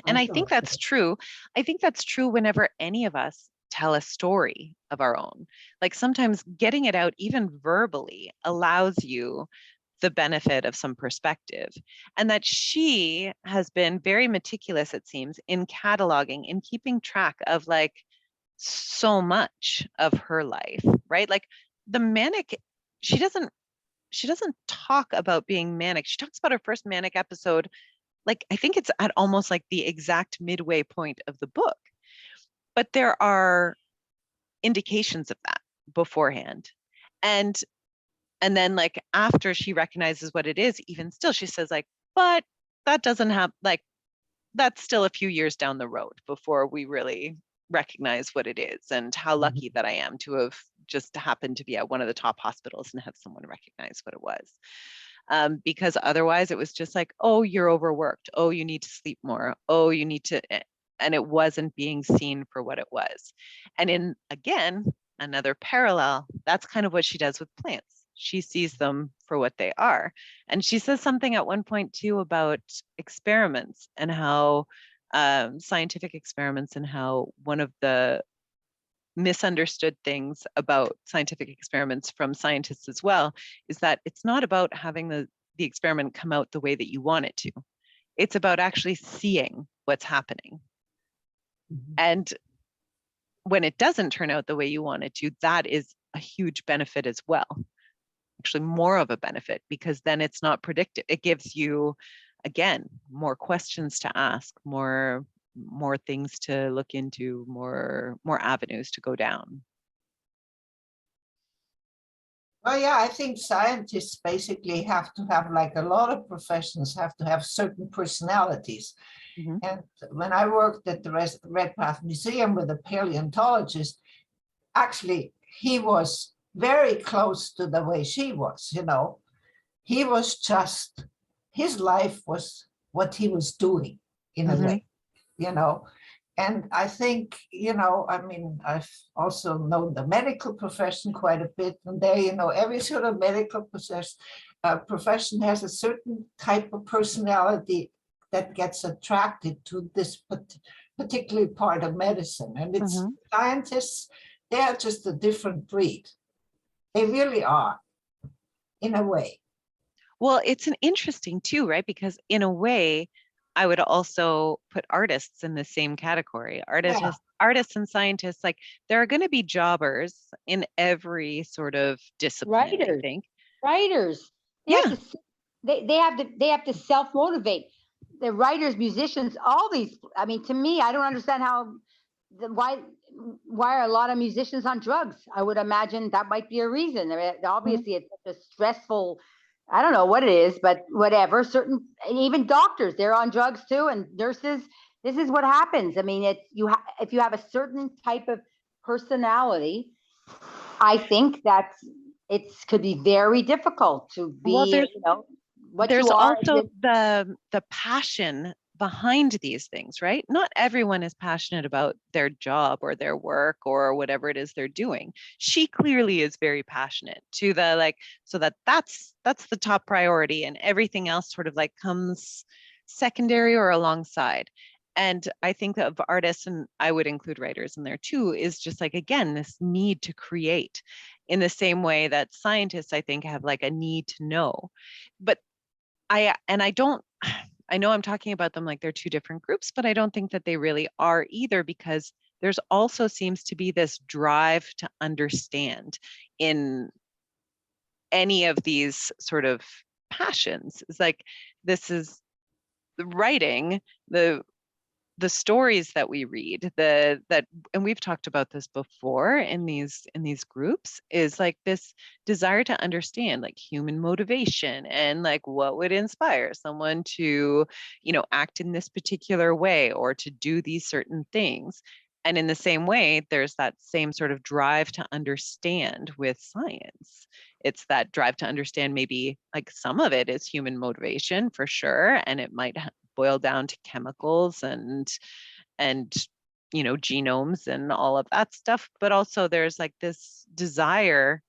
A: And I think that's true. I think that's true whenever any of us tell a story of our own. Like sometimes getting it out, even verbally, allows you the benefit of some perspective. And that she has been very meticulous, it seems, in cataloging, in keeping track of like so much of her life, right? Like the manic, she doesn't talk about being manic. She talks about her first manic episode, like I think it's at almost like the exact midway point of the book. But there are indications of that beforehand. And then like after she recognizes what it is, even still, she says like, but that doesn't have, like, that's still a few years down the road before we really recognize what it is, and how lucky that I am to have just happened to be at one of the top hospitals and have someone recognize what it was. Because otherwise it was just like, oh, you're overworked. Oh, you need to sleep more. Oh, you need to, and it wasn't being seen for what it was. And in, again, another parallel, that's kind of what she does with plants. She sees them for what they are. And she says something at one point too about experiments and how scientific experiments, and how one of the misunderstood things about scientific experiments from scientists as well is that it's not about having the experiment come out the way that you want it to. It's about actually seeing what's happening. And when it doesn't turn out the way you want it to, that is a huge benefit as well. Actually more of a benefit, because then it's not predictive. It gives you, again, more questions to ask, more things to look into, more avenues to go down.
E: Well, yeah, I think scientists basically have to have, like a lot of professions, have to have certain personalities. And when I worked at the Redpath Museum with a paleontologist, actually, he was very close to the way she was, you know. He was just, his life was what he was doing in a way, you know. And I think, you know, I mean, I've also known the medical profession quite a bit, and there, you know, every sort of medical profession has a certain type of personality that gets attracted to this particularly part of medicine. And it's scientists, they are just a different breed. They really are, in a way.
A: Well, it's an interesting too, right? Because in a way, I would also put artists in the same category. Artists and scientists, like there are going to be jobbers in every sort of discipline, I think.
D: Writers.
A: Yeah.
D: They have to self-motivate. The writers, musicians, all these. I mean, to me, I don't understand why are a lot of musicians on drugs? I would imagine that might be a reason. I mean, obviously, it's such a stressful. I don't know what it is, but whatever. And even doctors, they're on drugs too, and nurses. This is what happens. I mean, if you have a certain type of personality, I think that it could be very difficult to be.
A: Well, there's
D: you are.
A: Also the passion behind these things, right? Not everyone is passionate about their job or their work or whatever it is they're doing. She clearly is very passionate to the like, so that's the top priority, and everything else sort of like comes secondary or alongside. And I think that of artists, and I would include writers in there too, is just like, again, this need to create in the same way that scientists, I think, have like a need to know. But I know I'm talking about them like they're two different groups, but I don't think that they really are either, because there's also seems to be this drive to understand in any of these sort of passions. It's like, this is the writing, the stories that we read, and we've talked about this before in these groups, is like this desire to understand like human motivation and like what would inspire someone to, act in this particular way or to do these certain things. And in the same way, there's that same sort of drive to understand with science. It's that drive to understand, maybe like some of it is human motivation for sure, and it might boil down to chemicals and genomes and all of that stuff. But also there's like this desire,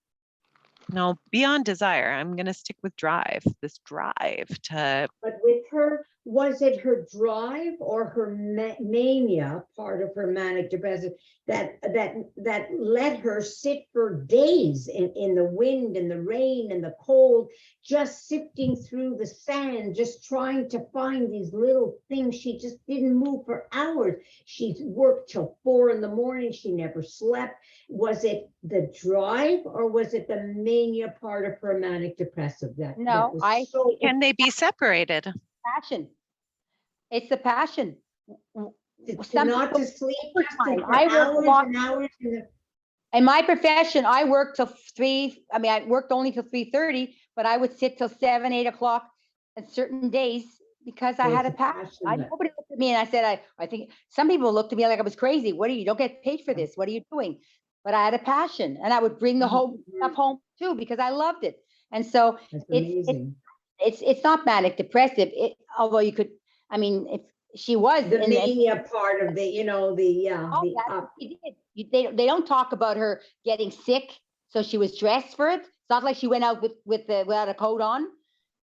A: no, beyond desire, I'm going to stick with drive, this drive to.
B: But with her, was it her drive or her mania, part of her manic depressive, that let her sit for days in the wind and the rain and the cold, just sifting through the sand, just trying to find these little things? She just didn't move for hours. She worked till 4 a.m. She never slept. Was it the drive or was it the mania part of her manic depressive?
A: Can they be separated?
D: Passion. It's the passion.
B: Not to sleep, just for
D: hours
B: and hours.
D: In my profession, I worked till 3. I mean, I worked only till 3:30, but I would sit till 7, 8 o'clock on certain days because I had a passion. Nobody looked at me and I said, I think some people looked at me like I was crazy. You don't get paid for this. What are you doing? But I had a passion, and I would bring the whole stuff home too because I loved it. And so it's not manic depressive. Although you could, I mean, if she was
B: the mania part of the,
D: they don't talk about her getting sick, so she was dressed for it. It's not like she went out without a coat on.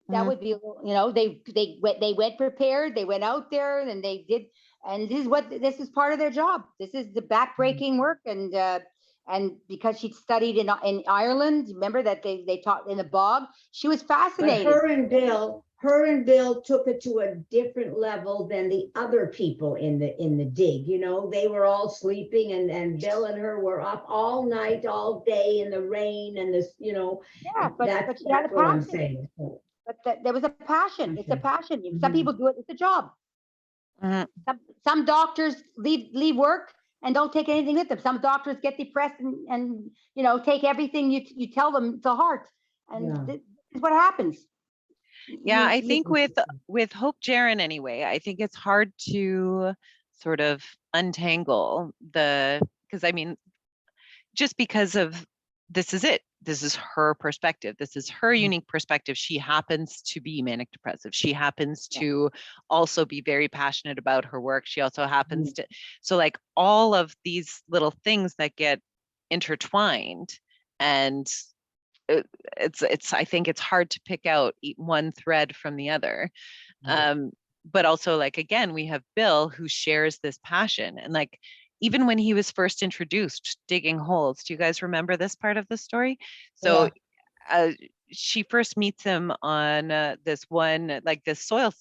D: That would be, they went prepared. They went out there and they did. And this is part of their job. This is the backbreaking work, and because she'd studied in Ireland, remember that they taught in the bog. She was fascinated.
B: But her and Bill took it to a different level than the other people in the dig. They were all sleeping, and Bill and her were up all night, all day in the rain and this.
D: Yeah, but she had a passion. What I'm saying. But there was a passion. Okay. It's a passion. Some people do it. It's a job. Some doctors leave work and don't take anything with them. Some doctors get depressed and take everything you tell them to heart, and this is what happens.
A: Yeah, I think with Hope Jahren anyway, I think it's hard to sort of untangle because I mean, just because of this is it. This is her perspective. This is her unique perspective. She happens to be manic depressive. She happens to also be very passionate about her work. She also happens to, so like all of these little things that get intertwined, and I think it's hard to pick out one thread from the other. but also like, again, we have Bill who shares this passion. And like, even when he was first introduced digging holes, do you guys remember this part of the story? So she first meets him on this one, like this soil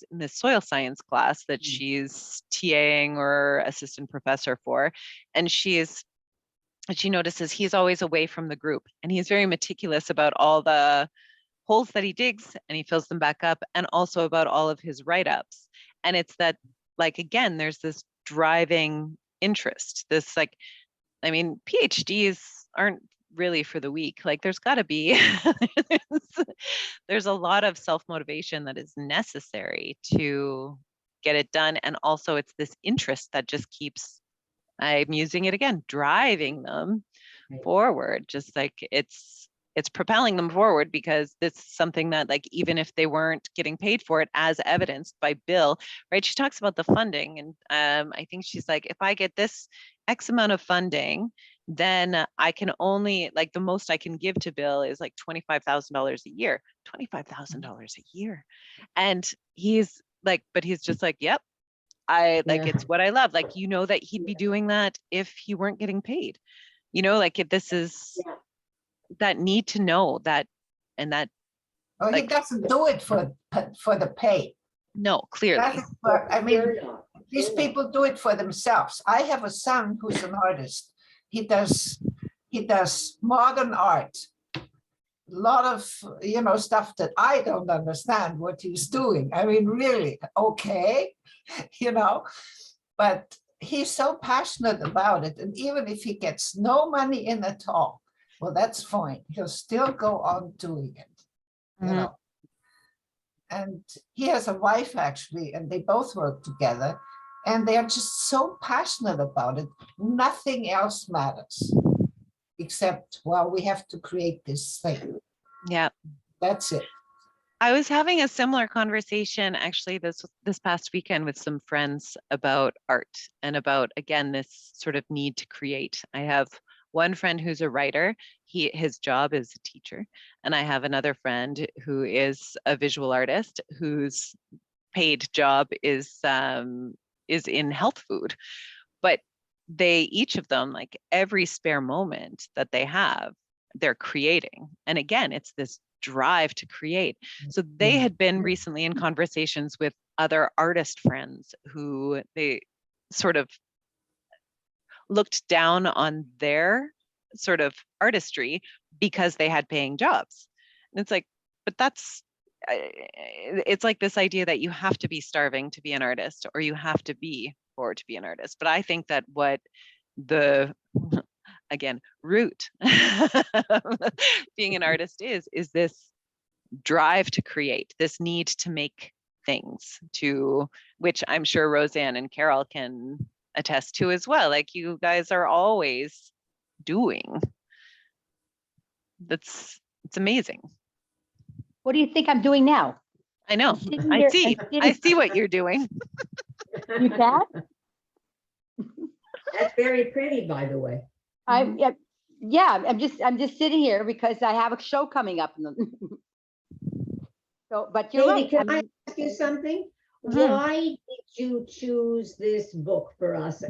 A: science class that she's TAing or assistant professor for. And she notices he's always away from the group, and he's very meticulous about all the holes that he digs and he fills them back up, and also about all of his write-ups. And it's that, like, again, there's this driving interest, this like, I mean, PhDs aren't really for the weak. Like, there's got to be there's a lot of self-motivation that is necessary to get it done. And also it's this interest that just keeps, I'm using it again, driving them forward. Just like it's propelling them forward, because this is something that, like, even if they weren't getting paid for it, as evidenced by Bill, right? She talks about the funding, and I think she's like, if I get this X amount of funding, then I can only, like, the most I can give to Bill is like $25,000 a year. $25,000 a year. And he's like, but he's just like, yep, I like, it's what I love. Like, you know, that he'd be doing that if he weren't getting paid, you know, like, if this is that need to know that, and that.
E: Oh,
A: like,
E: he doesn't do it for the pay.
A: No, clearly.
E: I mean, these people do it for themselves. I have a son who's an artist. He does modern art. A lot of, you know, stuff that I don't understand what he's doing. I mean, really, okay, you know, but he's so passionate about it. And even if he gets no money in at all, well, that's fine. He'll still go on doing it, you know. And he has a wife, actually, and they both work together, and they are just so passionate about it. Nothing else matters except, well, we have to create this thing.
A: Yeah.
E: That's it.
A: I was having a similar conversation actually this past weekend with some friends about art, and about, again, this sort of need to create. I have one friend who's a writer. His job is a teacher. And I have another friend who is a visual artist whose paid job is in health food. But they, each of them, like, every spare moment that they have, they're creating. And again, it's this drive to create. So they had been recently in conversations with other artist friends who they sort of looked down on their sort of artistry because they had paying jobs. And it's like, but it's like this idea that you have to be starving to be an artist, or you have to be poor to be an artist. But I think that what the, again, root being an artist is this drive to create, this need to make things, to which I'm sure Roseanne and Carol can attest to as well. Like, you guys are always doing. It's amazing.
D: What do you think I'm doing now?
A: I know.
D: I
A: see what you're doing.
D: You can?
B: That's very pretty, by the way.
D: I'm just sitting here because I have a show coming up. So, but you're
B: Katie,
D: right.
B: can I ask you something? Why did you choose this book for us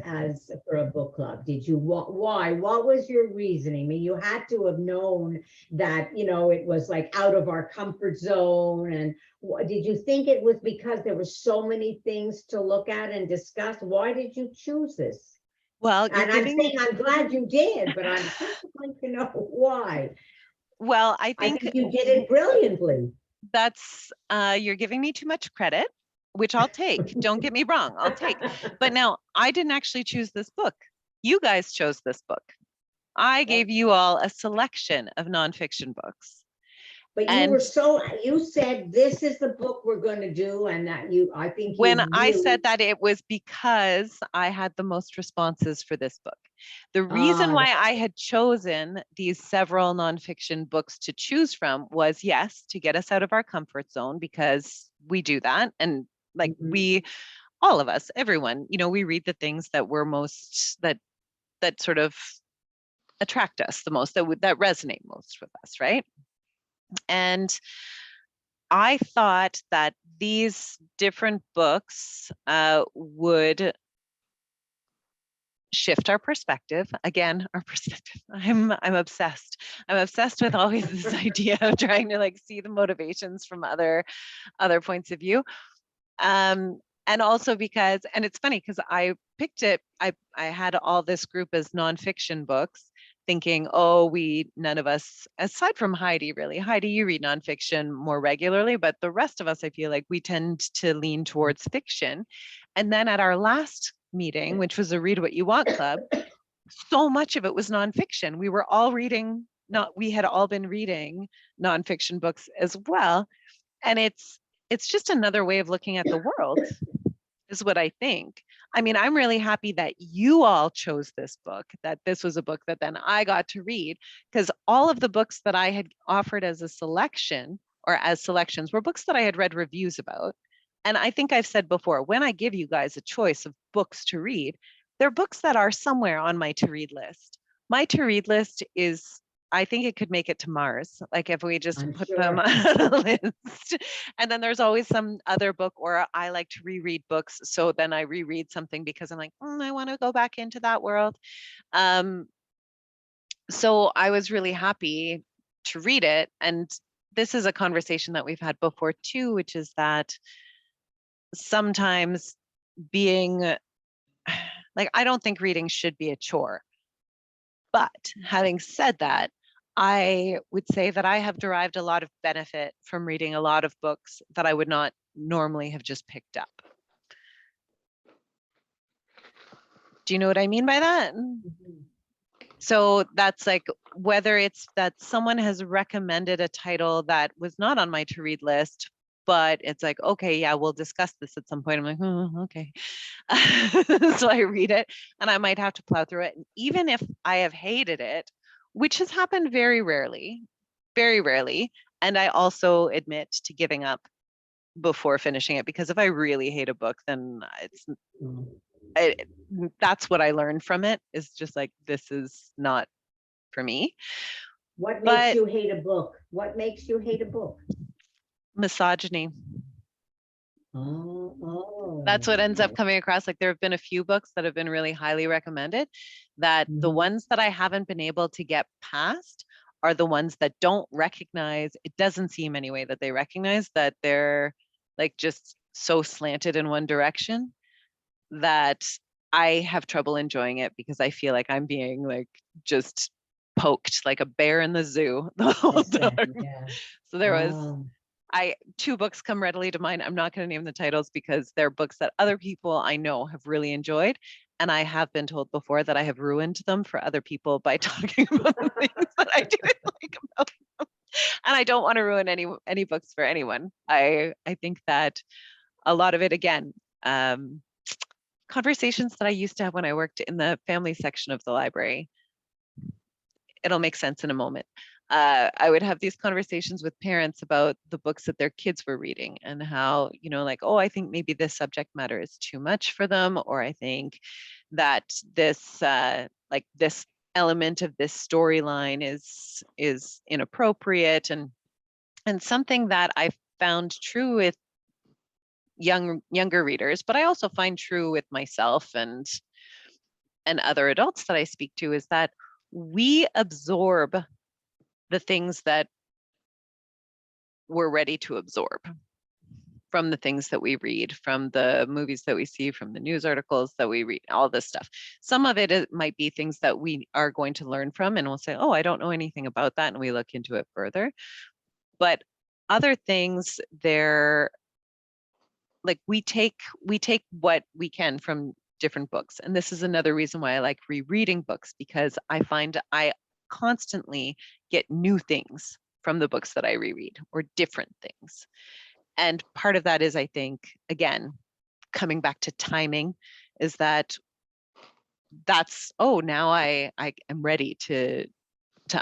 B: for a book club? Did you, why? What was your reasoning? I mean, you had to have known that, you know, it was like out of our comfort zone. And did you think it was because there were so many things to look at and discuss? Why did you choose this?
A: Well,
B: and I'm glad you did, but I'm just like to know why.
A: Well, I think
B: you did it brilliantly.
A: That's you're giving me too much credit, which I'll take. Don't get me wrong, I'll take. But now, I didn't actually choose this book. You guys chose this book. I gave you all a selection of nonfiction books.
B: But you said this is the book we're going to do, and that I think
A: I said that, it was because I had the most responses for this book. The reason why I had chosen these several nonfiction books to choose from was, yes, to get us out of our comfort zone, because we do that. And like, all of us, everyone, you know, we read the things that we're most, that sort of attract us the most, that resonate most with us, right? And I thought that these different books would shift our perspective. Again, our perspective. I'm obsessed. I'm obsessed with always this idea of trying to like see the motivations from other points of view. And also because, and it's funny because I picked it, I had all this group as nonfiction books, thinking, oh, none of us, aside from Heidi, really, Heidi, you read nonfiction more regularly, but the rest of us, I feel like we tend to lean towards fiction. And then at our last meeting, which was a Read What You Want Club, so much of it was nonfiction. We were all reading, we had all been reading nonfiction books as well. And it's just another way of looking at the world, is what I think. I mean, I'm really happy that you all chose this book, that this was a book that then I got to read, because all of the books that I had offered as a selection or as selections were books that I had read reviews about. And I think I've said before, when I give you guys a choice of books to read, they're books that are somewhere on my to-read list. My to-read list is, I think it could make it to Mars, like if we just put them on a list. And then there's always some other book, or I like to reread books. So then I reread something because I'm like, I want to go back into that world. So I was really happy to read it. And this is a conversation that we've had before too, which is that sometimes being like, I don't think reading should be a chore. But having said that, I would say that I have derived a lot of benefit from reading a lot of books that I would not normally have just picked up. Do you know what I mean by that?
B: Mhm.
A: So that's like, whether it's that someone has recommended a title that was not on my to read list, but it's like, okay, yeah, we'll discuss this at some point. I'm like, oh, okay. So I read it and I might have to plow through it. And even if I have hated it, which has happened very rarely, very rarely. And I also admit to giving up before finishing it, because if I really hate a book, then that's what I learned from it, is just like, this is not for me.
B: What makes
A: But
B: you hate a book? What makes you hate a book?
A: misogyny. That's what ends up coming across. Like, there have been a few books that have been really highly recommended, that the ones that I haven't been able to get past are the ones that don't recognize, it doesn't seem anyway that they recognize that they're like just so slanted in one direction that I have trouble enjoying it, because I feel like I'm being like just poked like a bear in the zoo the whole time.
B: Yeah.
A: So there was, two books come readily to mind. I'm not going to name the titles because they're books that other people I know have really enjoyed. And I have been told before that I have ruined them for other people by talking about the things that I didn't like about them. And I don't want to ruin any books for anyone. I think that a lot of it, again, conversations that I used to have when I worked in the family section of the library, it'll make sense in a moment. I would have these conversations with parents about the books that their kids were reading, and how, like, oh, I think maybe this subject matter is too much for them, or I think that this like this element of this storyline is inappropriate, and something that I found true with younger readers, but I also find true with myself and other adults that I speak to, is that we absorb the things that we're ready to absorb from the things that we read, from the movies that we see, from the news articles that we read, all this stuff. Some of it might be things that we are going to learn from, and we'll say, oh, I don't know anything about that, and we look into it further. But other things, they're like, we take what we can from different books. And this is another reason why I like rereading books, because I find I constantly get new things from the books that I reread, or different things. And part of that is, I think, again, coming back to timing, is that's, oh, now I am ready to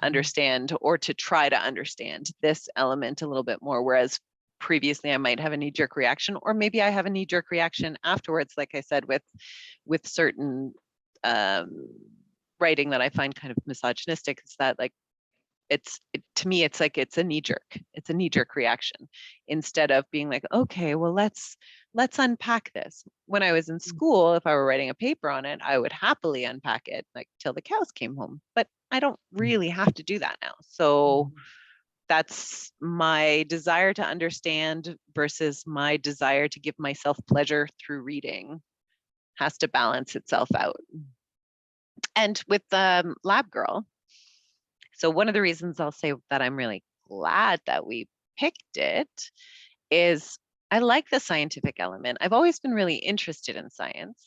A: understand, or to try to understand this element a little bit more. Whereas previously I might have a knee-jerk reaction, or maybe I have a knee-jerk reaction afterwards, like I said, with certain writing that I find kind of misogynistic, is that, like, to me, it's like it's a knee jerk reaction, instead of being like, okay, well, let's unpack this. When I was in school, if I were writing a paper on it, I would happily unpack it like till the cows came home, but I don't really have to do that now. So that's my desire to understand versus my desire to give myself pleasure through reading has to balance itself out. And with the Lab Girl, so one of the reasons I'll say that I'm really glad that we picked it is I like the scientific element. I've always been really interested in science.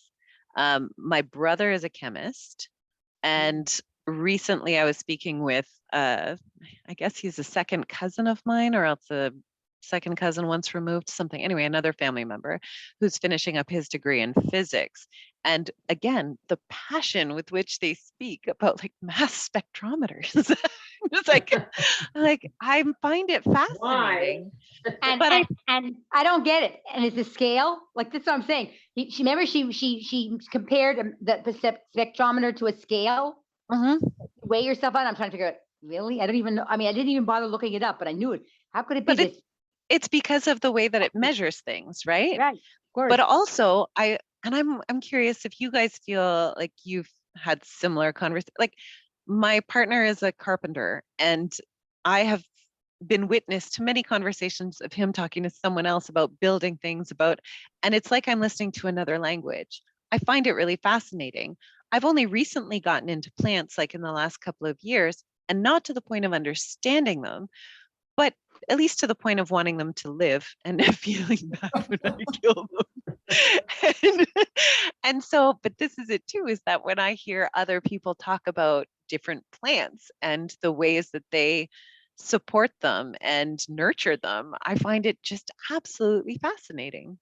A: My brother is a chemist, and recently I was speaking with, I guess he's a second cousin of mine, or else a second cousin once removed, something. Anyway, another family member who's finishing up his degree in physics. And again, the passion with which they speak about like mass spectrometers. It's like I find it fascinating.
D: And,
A: but
D: and I don't get it. And it's a scale. Like that's what I'm saying. She remember she compared the spectrometer to a scale. Weigh yourself out. I'm trying to figure out. Really, I don't even know. I mean, I didn't even bother looking it up, but I knew it. How could it be?
A: But it's because of the way that it measures things, right?
D: Right. Of course.
A: But also, I'm curious if you guys feel like you've had similar conversations. Like my partner is a carpenter, and I have been witness to many conversations of him talking to someone else about building things and it's like I'm listening to another language. I find it really fascinating. I've only recently gotten into plants, like in the last couple of years, and not to the point of understanding them, but at least to the point of wanting them to live and feeling bad when I kill them. and so, but this is it too, is that when I hear other people talk about different plants and the ways that they support them and nurture them, I find it just absolutely fascinating.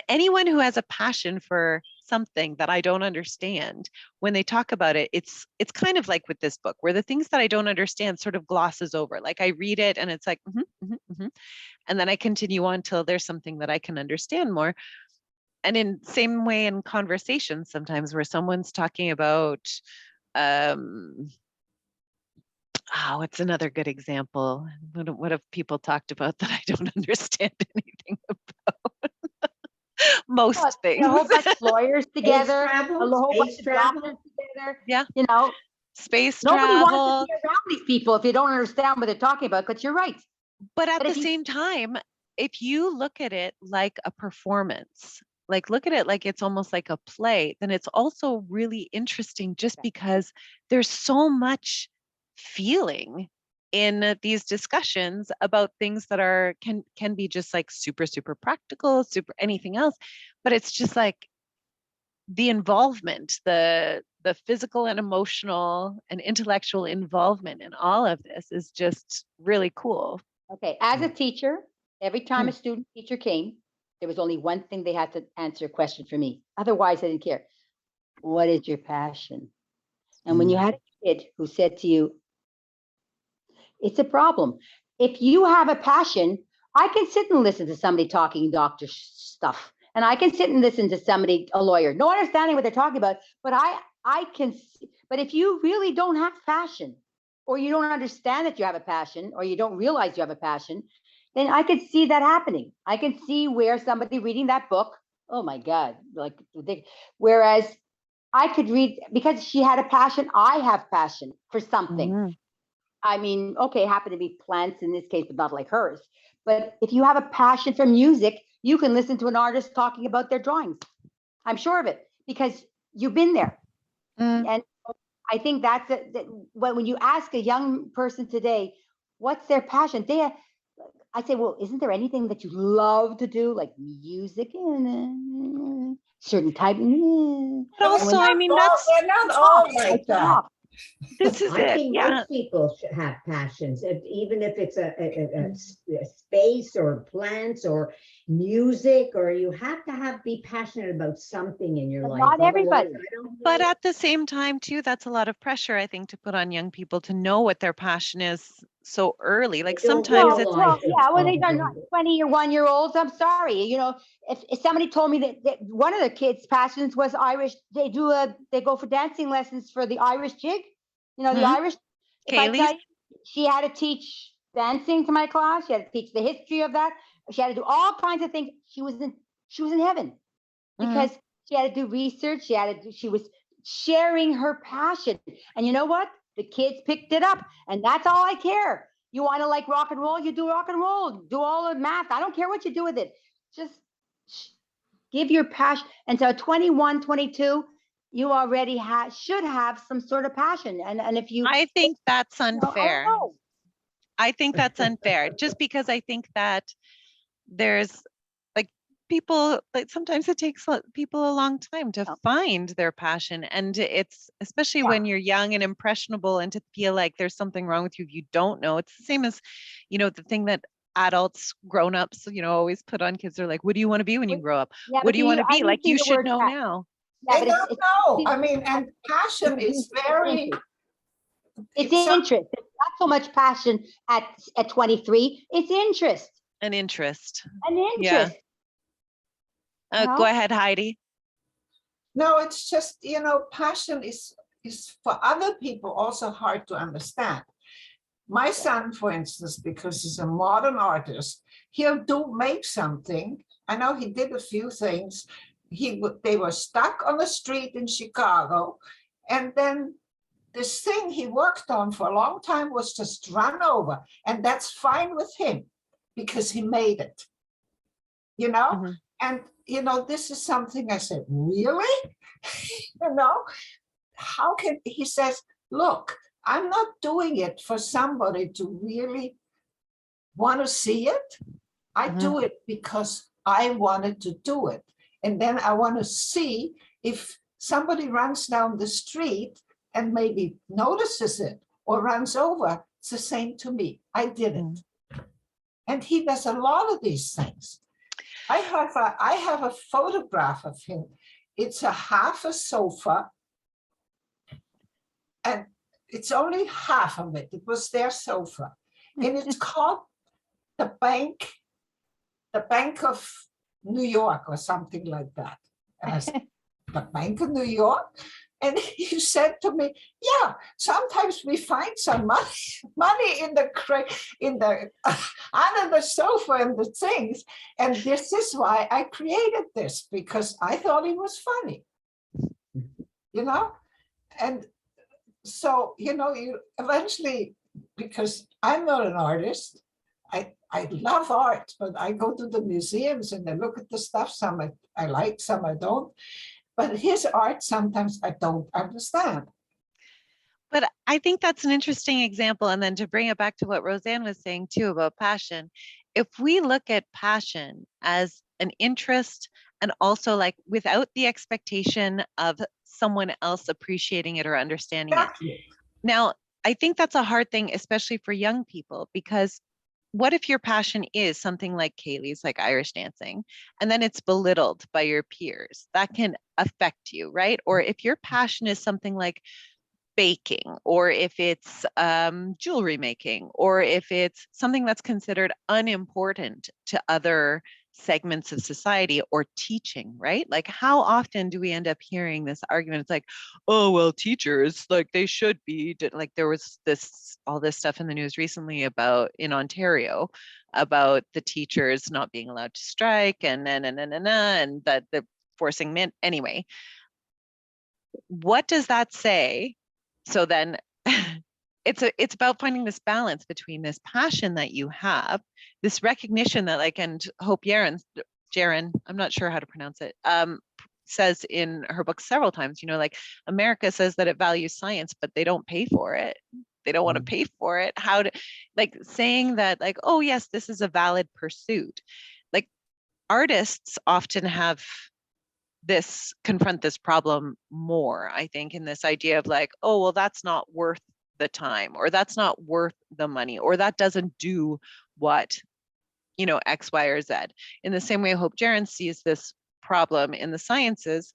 A: Anyone who has a passion for something that I don't understand, when they talk about it, it's kind of like with this book, where the things that I don't understand sort of glosses over. Like I read it and it's like, and then I continue on till there's something that I can understand more. And in same way in conversations, sometimes where someone's talking about, what's another good example? What have people talked about that I don't understand anything about? Most things.
D: A whole bunch of lawyers together,
B: a whole bunch of doctors together.
A: Yeah.
D: You know,
A: space
D: nobody
A: travel.
D: wants to be around these people if you don't understand what they're talking about, because you're right.
A: But at the same time, if you look at it like a performance, like look at it like it's almost like a play, then it's also really interesting just because there's so much feeling in these discussions about things that are can be just like super practical, super anything else, but it's just like the involvement, the physical and emotional and intellectual involvement in all of this is just really cool.
D: Okay, as a teacher, every time a student teacher came, there was only one thing they had to answer a question for me. Otherwise, I didn't care. What is your passion? And when you had a kid who said to you, it's a problem. If you have a passion, I can sit and listen to somebody talking doctor stuff. And I can sit and listen to somebody, a lawyer, no understanding what they're talking about, but I can, but if you really don't have passion, or you don't understand that you have a passion, or you don't realize you have a passion, then I could see that happening. I can see where somebody reading that book, oh my God, like, whereas I could read, because she had a passion, I have passion for something. I mean, okay, happen to be plants in this case, but not like hers. But if you have a passion for music, you can listen to an artist talking about their drawings. I'm sure of it, because you've been there. And I think that's when you ask a young person today, what's their passion? I say, well, isn't there anything that you love to do, like music and certain type?
A: But also, I mean,
E: they're not all like that.
A: This is
B: I
A: it.
B: think most people should have passions, even if it's a space or plants or music, or you have to be passionate about something in your life.
D: Not everybody.
A: But at the same time, too, that's a lot of pressure, I think, to put on young people to know what their passion is so early. Like sometimes it's
D: well, these are not 20-year-olds. I'm sorry. You know, if somebody told me that one of the kids' passions was Irish, they go for dancing lessons for the Irish jig. You know, the Irish.
A: Kaylee's?
D: she had to teach dancing to my class. She had to teach the history of that. She had to do all kinds of things. She was in heaven because she had to do research. She was sharing her passion. And you know what? The kids picked it up, and that's all I care. You want to like rock and roll, you do rock and roll, do all the math. I don't care what you do with it. Just give your passion. And so 21, 22, you already should have some sort of passion. And if you,
A: I think that's
D: I don't
A: unfair.
D: know.
A: I think that's unfair, just because I think that there's like people, like sometimes it takes people a long time to find their passion. And it's, especially when you're young and impressionable, and to feel like there's something wrong with you if you don't know. It's the same as, the thing that adults, grown-ups, always put on kids. They're like, what do you want to be when you grow up?
D: Yeah,
A: What do you want to
D: I
A: be?
D: didn't
A: Like,
D: see
A: you
D: the
A: should
D: word
A: know
D: passion.
A: now.
D: Yeah,
E: They
D: but
E: don't know. I mean, and passion is very.
D: It's interest. It's not so much passion at 23. It's interest.
A: An interest.
D: An interest.
A: Go ahead, Heidi.
E: No, it's just, passion is for other people also hard to understand. My son, for instance, because he's a modern artist, he'll make something. I know he did a few things. They were stuck on the street in Chicago, and then this thing he worked on for a long time was just run over, and that's fine with him because he made it, And, this is something I said, really? How can, he says, look, I'm not doing it for somebody to really want to see it. I do it because I wanted to do it. And then I want to see if somebody runs down the street and maybe notices it or runs over. It's the same to me. I did it. And he does a lot of these things. I have a photograph of him. It's a half a sofa, and it's only half of it. It was their sofa, and it's called the Bank of New York or something like that. And I said, the Bank of New York? And he said to me, yeah, sometimes we find some money in the under the sofa and the things. And this is why I created this, because I thought it was funny, And so, you eventually, because I'm not an artist, I love art, but I go to the museums and I look at the stuff. Some I like, some I don't. But his art, sometimes I don't understand.
A: But I think that's an interesting example. And then to bring it back to what Roseanne was saying too about passion, if we look at passion as an interest, and also like without the expectation of someone else appreciating it or understanding it. Now, I think that's a hard thing, especially for young people, because what if your passion is something like Kaylee's, like Irish dancing, and then it's belittled by your peers? That can affect you, right? Or if your passion is something like baking, or if it's jewelry making, or if it's something that's considered unimportant to other segments of society, or teaching, right? Like, how often do we end up hearing this argument? It's like, oh, well, teachers, like, they should be, like, there was all this stuff in the news recently in Ontario about the teachers not being allowed to strike, and that the forcing men. Anyway, what does that say? So then it's about finding this balance between this passion that you have, this recognition that, like, and Hope Jahren, I'm not sure how to pronounce it, says in her book several times, like, America says that it values science, but they don't pay for it. They don't want to pay for it. How to, like, saying that, like, oh yes, this is a valid pursuit. Like, artists often confront this problem more, I think, in this idea of like, oh, well, that's not worth the time, or that's not worth the money, or that doesn't do what, X, Y, or Z. In the same way, Hope Jahren sees this problem in the sciences,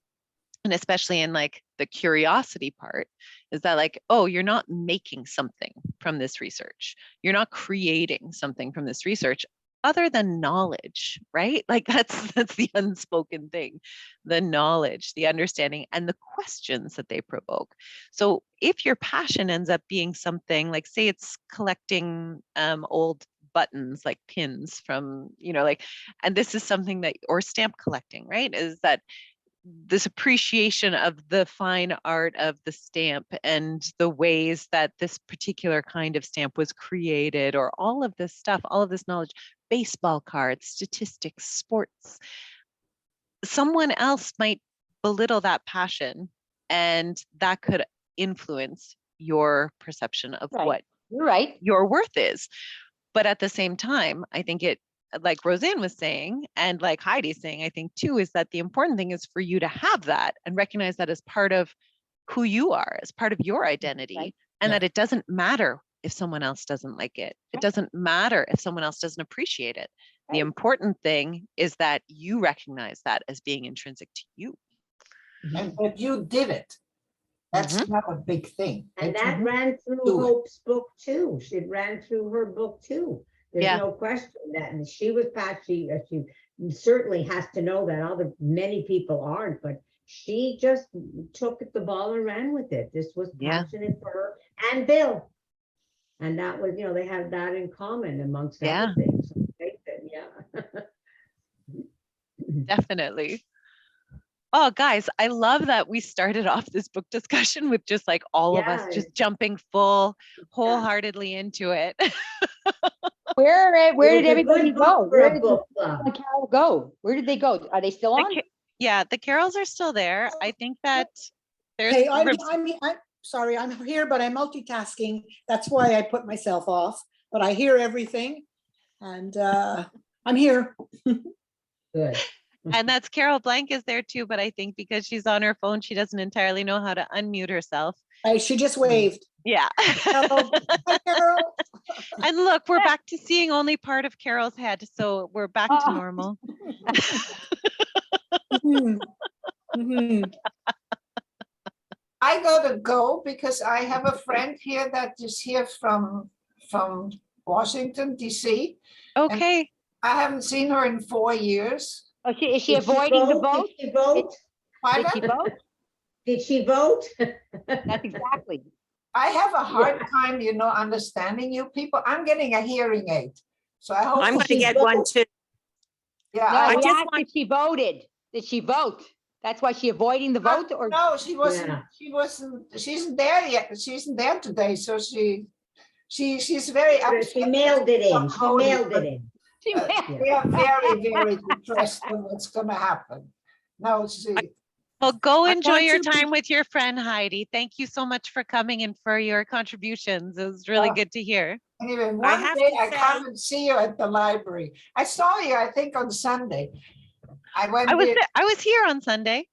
A: and especially in like the curiosity part, is that like, oh, you're not making something from this research. You're not creating something from this research. other than knowledge, right? Like that's the unspoken thing, the knowledge, the understanding, and the questions that they provoke. So if your passion ends up being something like, say it's collecting old buttons, like pins from, like, and this is something that, or stamp collecting, right? Is that this appreciation of the fine art of the stamp and the ways that this particular kind of stamp was created, or all of this stuff, all of this knowledge, baseball cards, statistics, sports. Someone else might belittle that passion, and that could influence your perception of
D: Right.
A: what
D: You're right.
A: your worth is. But at the same time, I think it, like Roseanne was saying, and like Heidi's saying, I think too, is that the important thing is for you to have that and recognize that as part of who you are, as part of your identity,
D: Right.
A: and
E: Yeah.
A: that it doesn't matter if someone else doesn't like it. It
D: Right.
A: doesn't matter if someone else doesn't appreciate it. The
D: Right.
A: important thing is that you recognize that as being intrinsic to you.
E: And that you did it. That's not a big thing.
B: And
E: That you
B: that ran through
E: do it.
B: Hope's book too. It ran through her book too. There's
A: Yeah.
B: no question that, and she was passionate. She certainly has to know that. Many people aren't, but she just took the ball and ran with it. This was
A: Yeah.
B: passionate for her and Bill. And that was, they had that in common amongst
A: Yeah.
B: other things. Yeah.
A: Definitely. Oh, guys, I love that we started off this book discussion with just like all of us
B: Yeah.
A: just jumping wholeheartedly into it.
D: Where
B: It
D: did
B: was a
D: everybody
B: good book
D: go?
B: for
D: Where
B: a
D: did
B: book
D: Roseanne
B: club.
D: and Carol go? Where did they go? Are they still on?
A: Yeah, the carols are still there. I think that there's
C: Hey, I'm sorry, I'm here, but I'm multitasking. That's why I put myself off, but I hear everything and I'm here.
B: Good.
A: and that's Carol Blank is there too, but I think because she's on her phone, she doesn't entirely know how to unmute herself.
C: She just waved.
A: Yeah.
C: Hello. Hi, Carol.
A: And look, we're back to seeing only part of Carol's head, so we're back to normal.
C: Mhm. Mhm.
E: I gotta go because I have a friend here that is here from Washington, DC.
A: Okay.
E: I haven't seen her in 4 years.
D: Oh, is she
B: Did she
D: avoiding the
B: vote?
D: vote?
B: Did she vote?
D: Did she vote?
B: Did she vote?
D: That's exactly.
E: I have a hard
B: Yeah.
E: time, understanding you people. I'm getting a hearing aid. So I hope.
F: I'm going to
B: she
F: get one
B: vote?
F: too.
E: Yeah.
D: No,
E: I
D: we
F: just
D: asked if she voted. Did she vote? That's why she avoiding the vote, or
E: No, she wasn't.
B: Yeah.
E: She isn't there yet. She isn't there today. So she's very upset.
B: She mailed it in. She
E: Voting,
B: mailed
E: but,
B: it in.
D: she
E: We are very, very depressed on what's going to happen. No,
A: Well, go
F: I
A: enjoy
F: want
A: your
F: to be-
A: time with your friend Heidi. Thank you so much for coming and for your contributions. It was really good to hear.
E: anyway,
F: I
E: one
F: have
E: day
F: to
E: I
F: say-
E: come and see you at the library. I saw you, I think, on Sunday. I went
A: I was
E: there.
A: I was here on Sunday.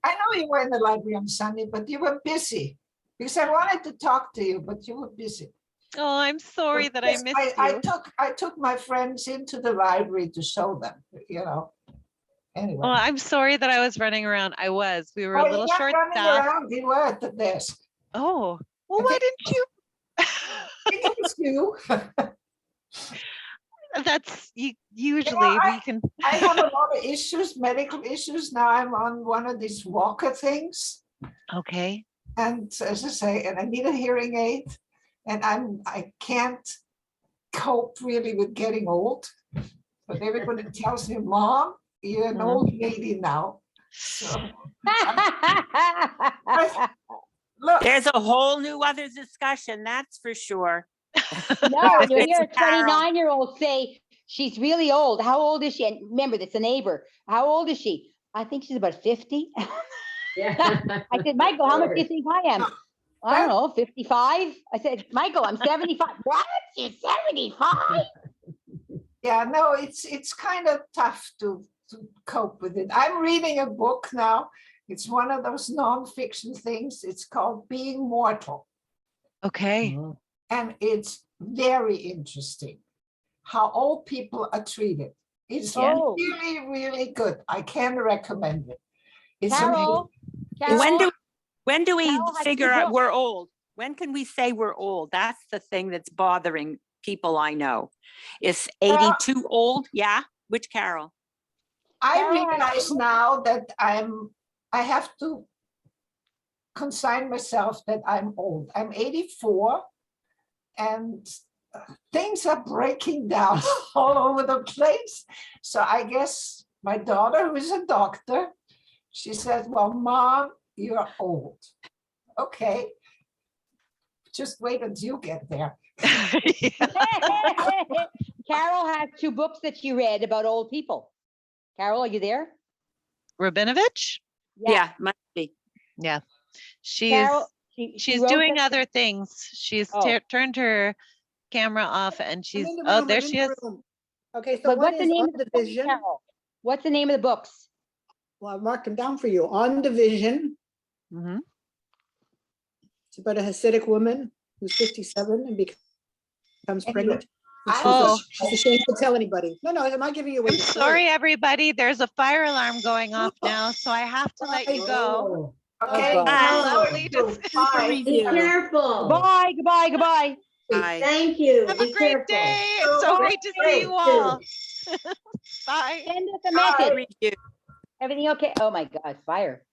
E: I know you were in the library on Sunday, but you were busy because I wanted to talk to you, but you were busy.
A: Oh, I'm sorry that I
E: Yes,
A: missed you.
E: I took my friends into the library to show them, Anyway.
A: Oh, I'm sorry that I was running around. We were
E: Oh,
A: a
E: you're
A: little
E: not
A: short
E: running
A: staffed.
E: around. You were at the desk.
A: Oh, well,
E: I
A: why
E: think-
A: didn't you?
E: I think it was you.
A: That's usually
E: I-
A: we can.
E: I have a lot of issues, medical issues. Now I'm on one of these walker things.
A: Okay.
E: And as I say, and I need a hearing aid. And I can't cope really with getting old. But everybody tells me, Mom, you're an old lady now. So look,
F: There's a whole new other discussion, that's for sure.
D: no, when you
F: It's
D: hear a
F: Carol.
D: 29-year-old say she's really old. How old is she? And remember, that's a neighbor. How old is she? I think she's about 50.
B: Yeah.
D: I said, Michael, how much do you think I am? I don't know, 55. I said, Michael, I'm 75. What? You're 75?
E: yeah, no, it's kind of tough to cope with it. I'm reading a book now. It's one of those nonfiction things. It's called Being Mortal.
A: Okay.
B: Oh.
E: And it's very interesting how old people are treated. It's
D: Oh.
E: really, really good. I can recommend it. It's
D: Carol,
F: When do we
D: Carol has
F: figure
D: two
F: out
D: books.
F: we're old? When can we say we're old? That's the thing that's bothering people I know. Is 82 old? Yeah, which Carol?
E: I realize now that I have to consign myself that I'm old. I'm 84 and things are breaking down all over the place. So I guess my daughter, who is a doctor, she said, well, Mom, you're old. Okay. Just wait until you get there.
G: Carol has 2 books that she read about old people. Carol, are you there?
A: Rabinovich?
F: Yeah, must be.
A: Yeah.
G: Carol,
A: She's
G: wrote
A: doing
G: that-
A: other things. She's
G: Oh.
A: turned her camera off and
C: I'm
A: she's,
C: in the
A: oh,
C: room,
A: there
C: I'm in
A: she
C: the
A: is.
C: room. Okay, so
G: But
C: one
G: what's the
C: is
G: name
C: On
G: of the books,
C: Division.
G: Carol? What's the name of the books?
C: Well, I marked them down for you. On Division.
A: Mhm.
C: It's about a Hasidic woman who's 57 and becomes
E: Anyway,
C: pregnant. And
A: Oh.
C: she's ashamed to tell anybody. No, I'm not giving you away.
A: I'm
C: the story.
A: sorry, everybody. There's a fire alarm going off now, so I have to let you go.
B: Oh,
E: Okay.
G: God.
A: Lovely to
F: Super
E: Bye.
B: be
F: review.
B: careful.
G: Goodbye, goodbye, goodbye.
F: Bye.
B: Thank you.
A: have
B: Be
A: a great
B: careful.
A: day. It's so great to see you all. Bye.
G: Send us a
E: Bye.
G: message.
F: Review.
G: Everything okay? Oh my God, fire.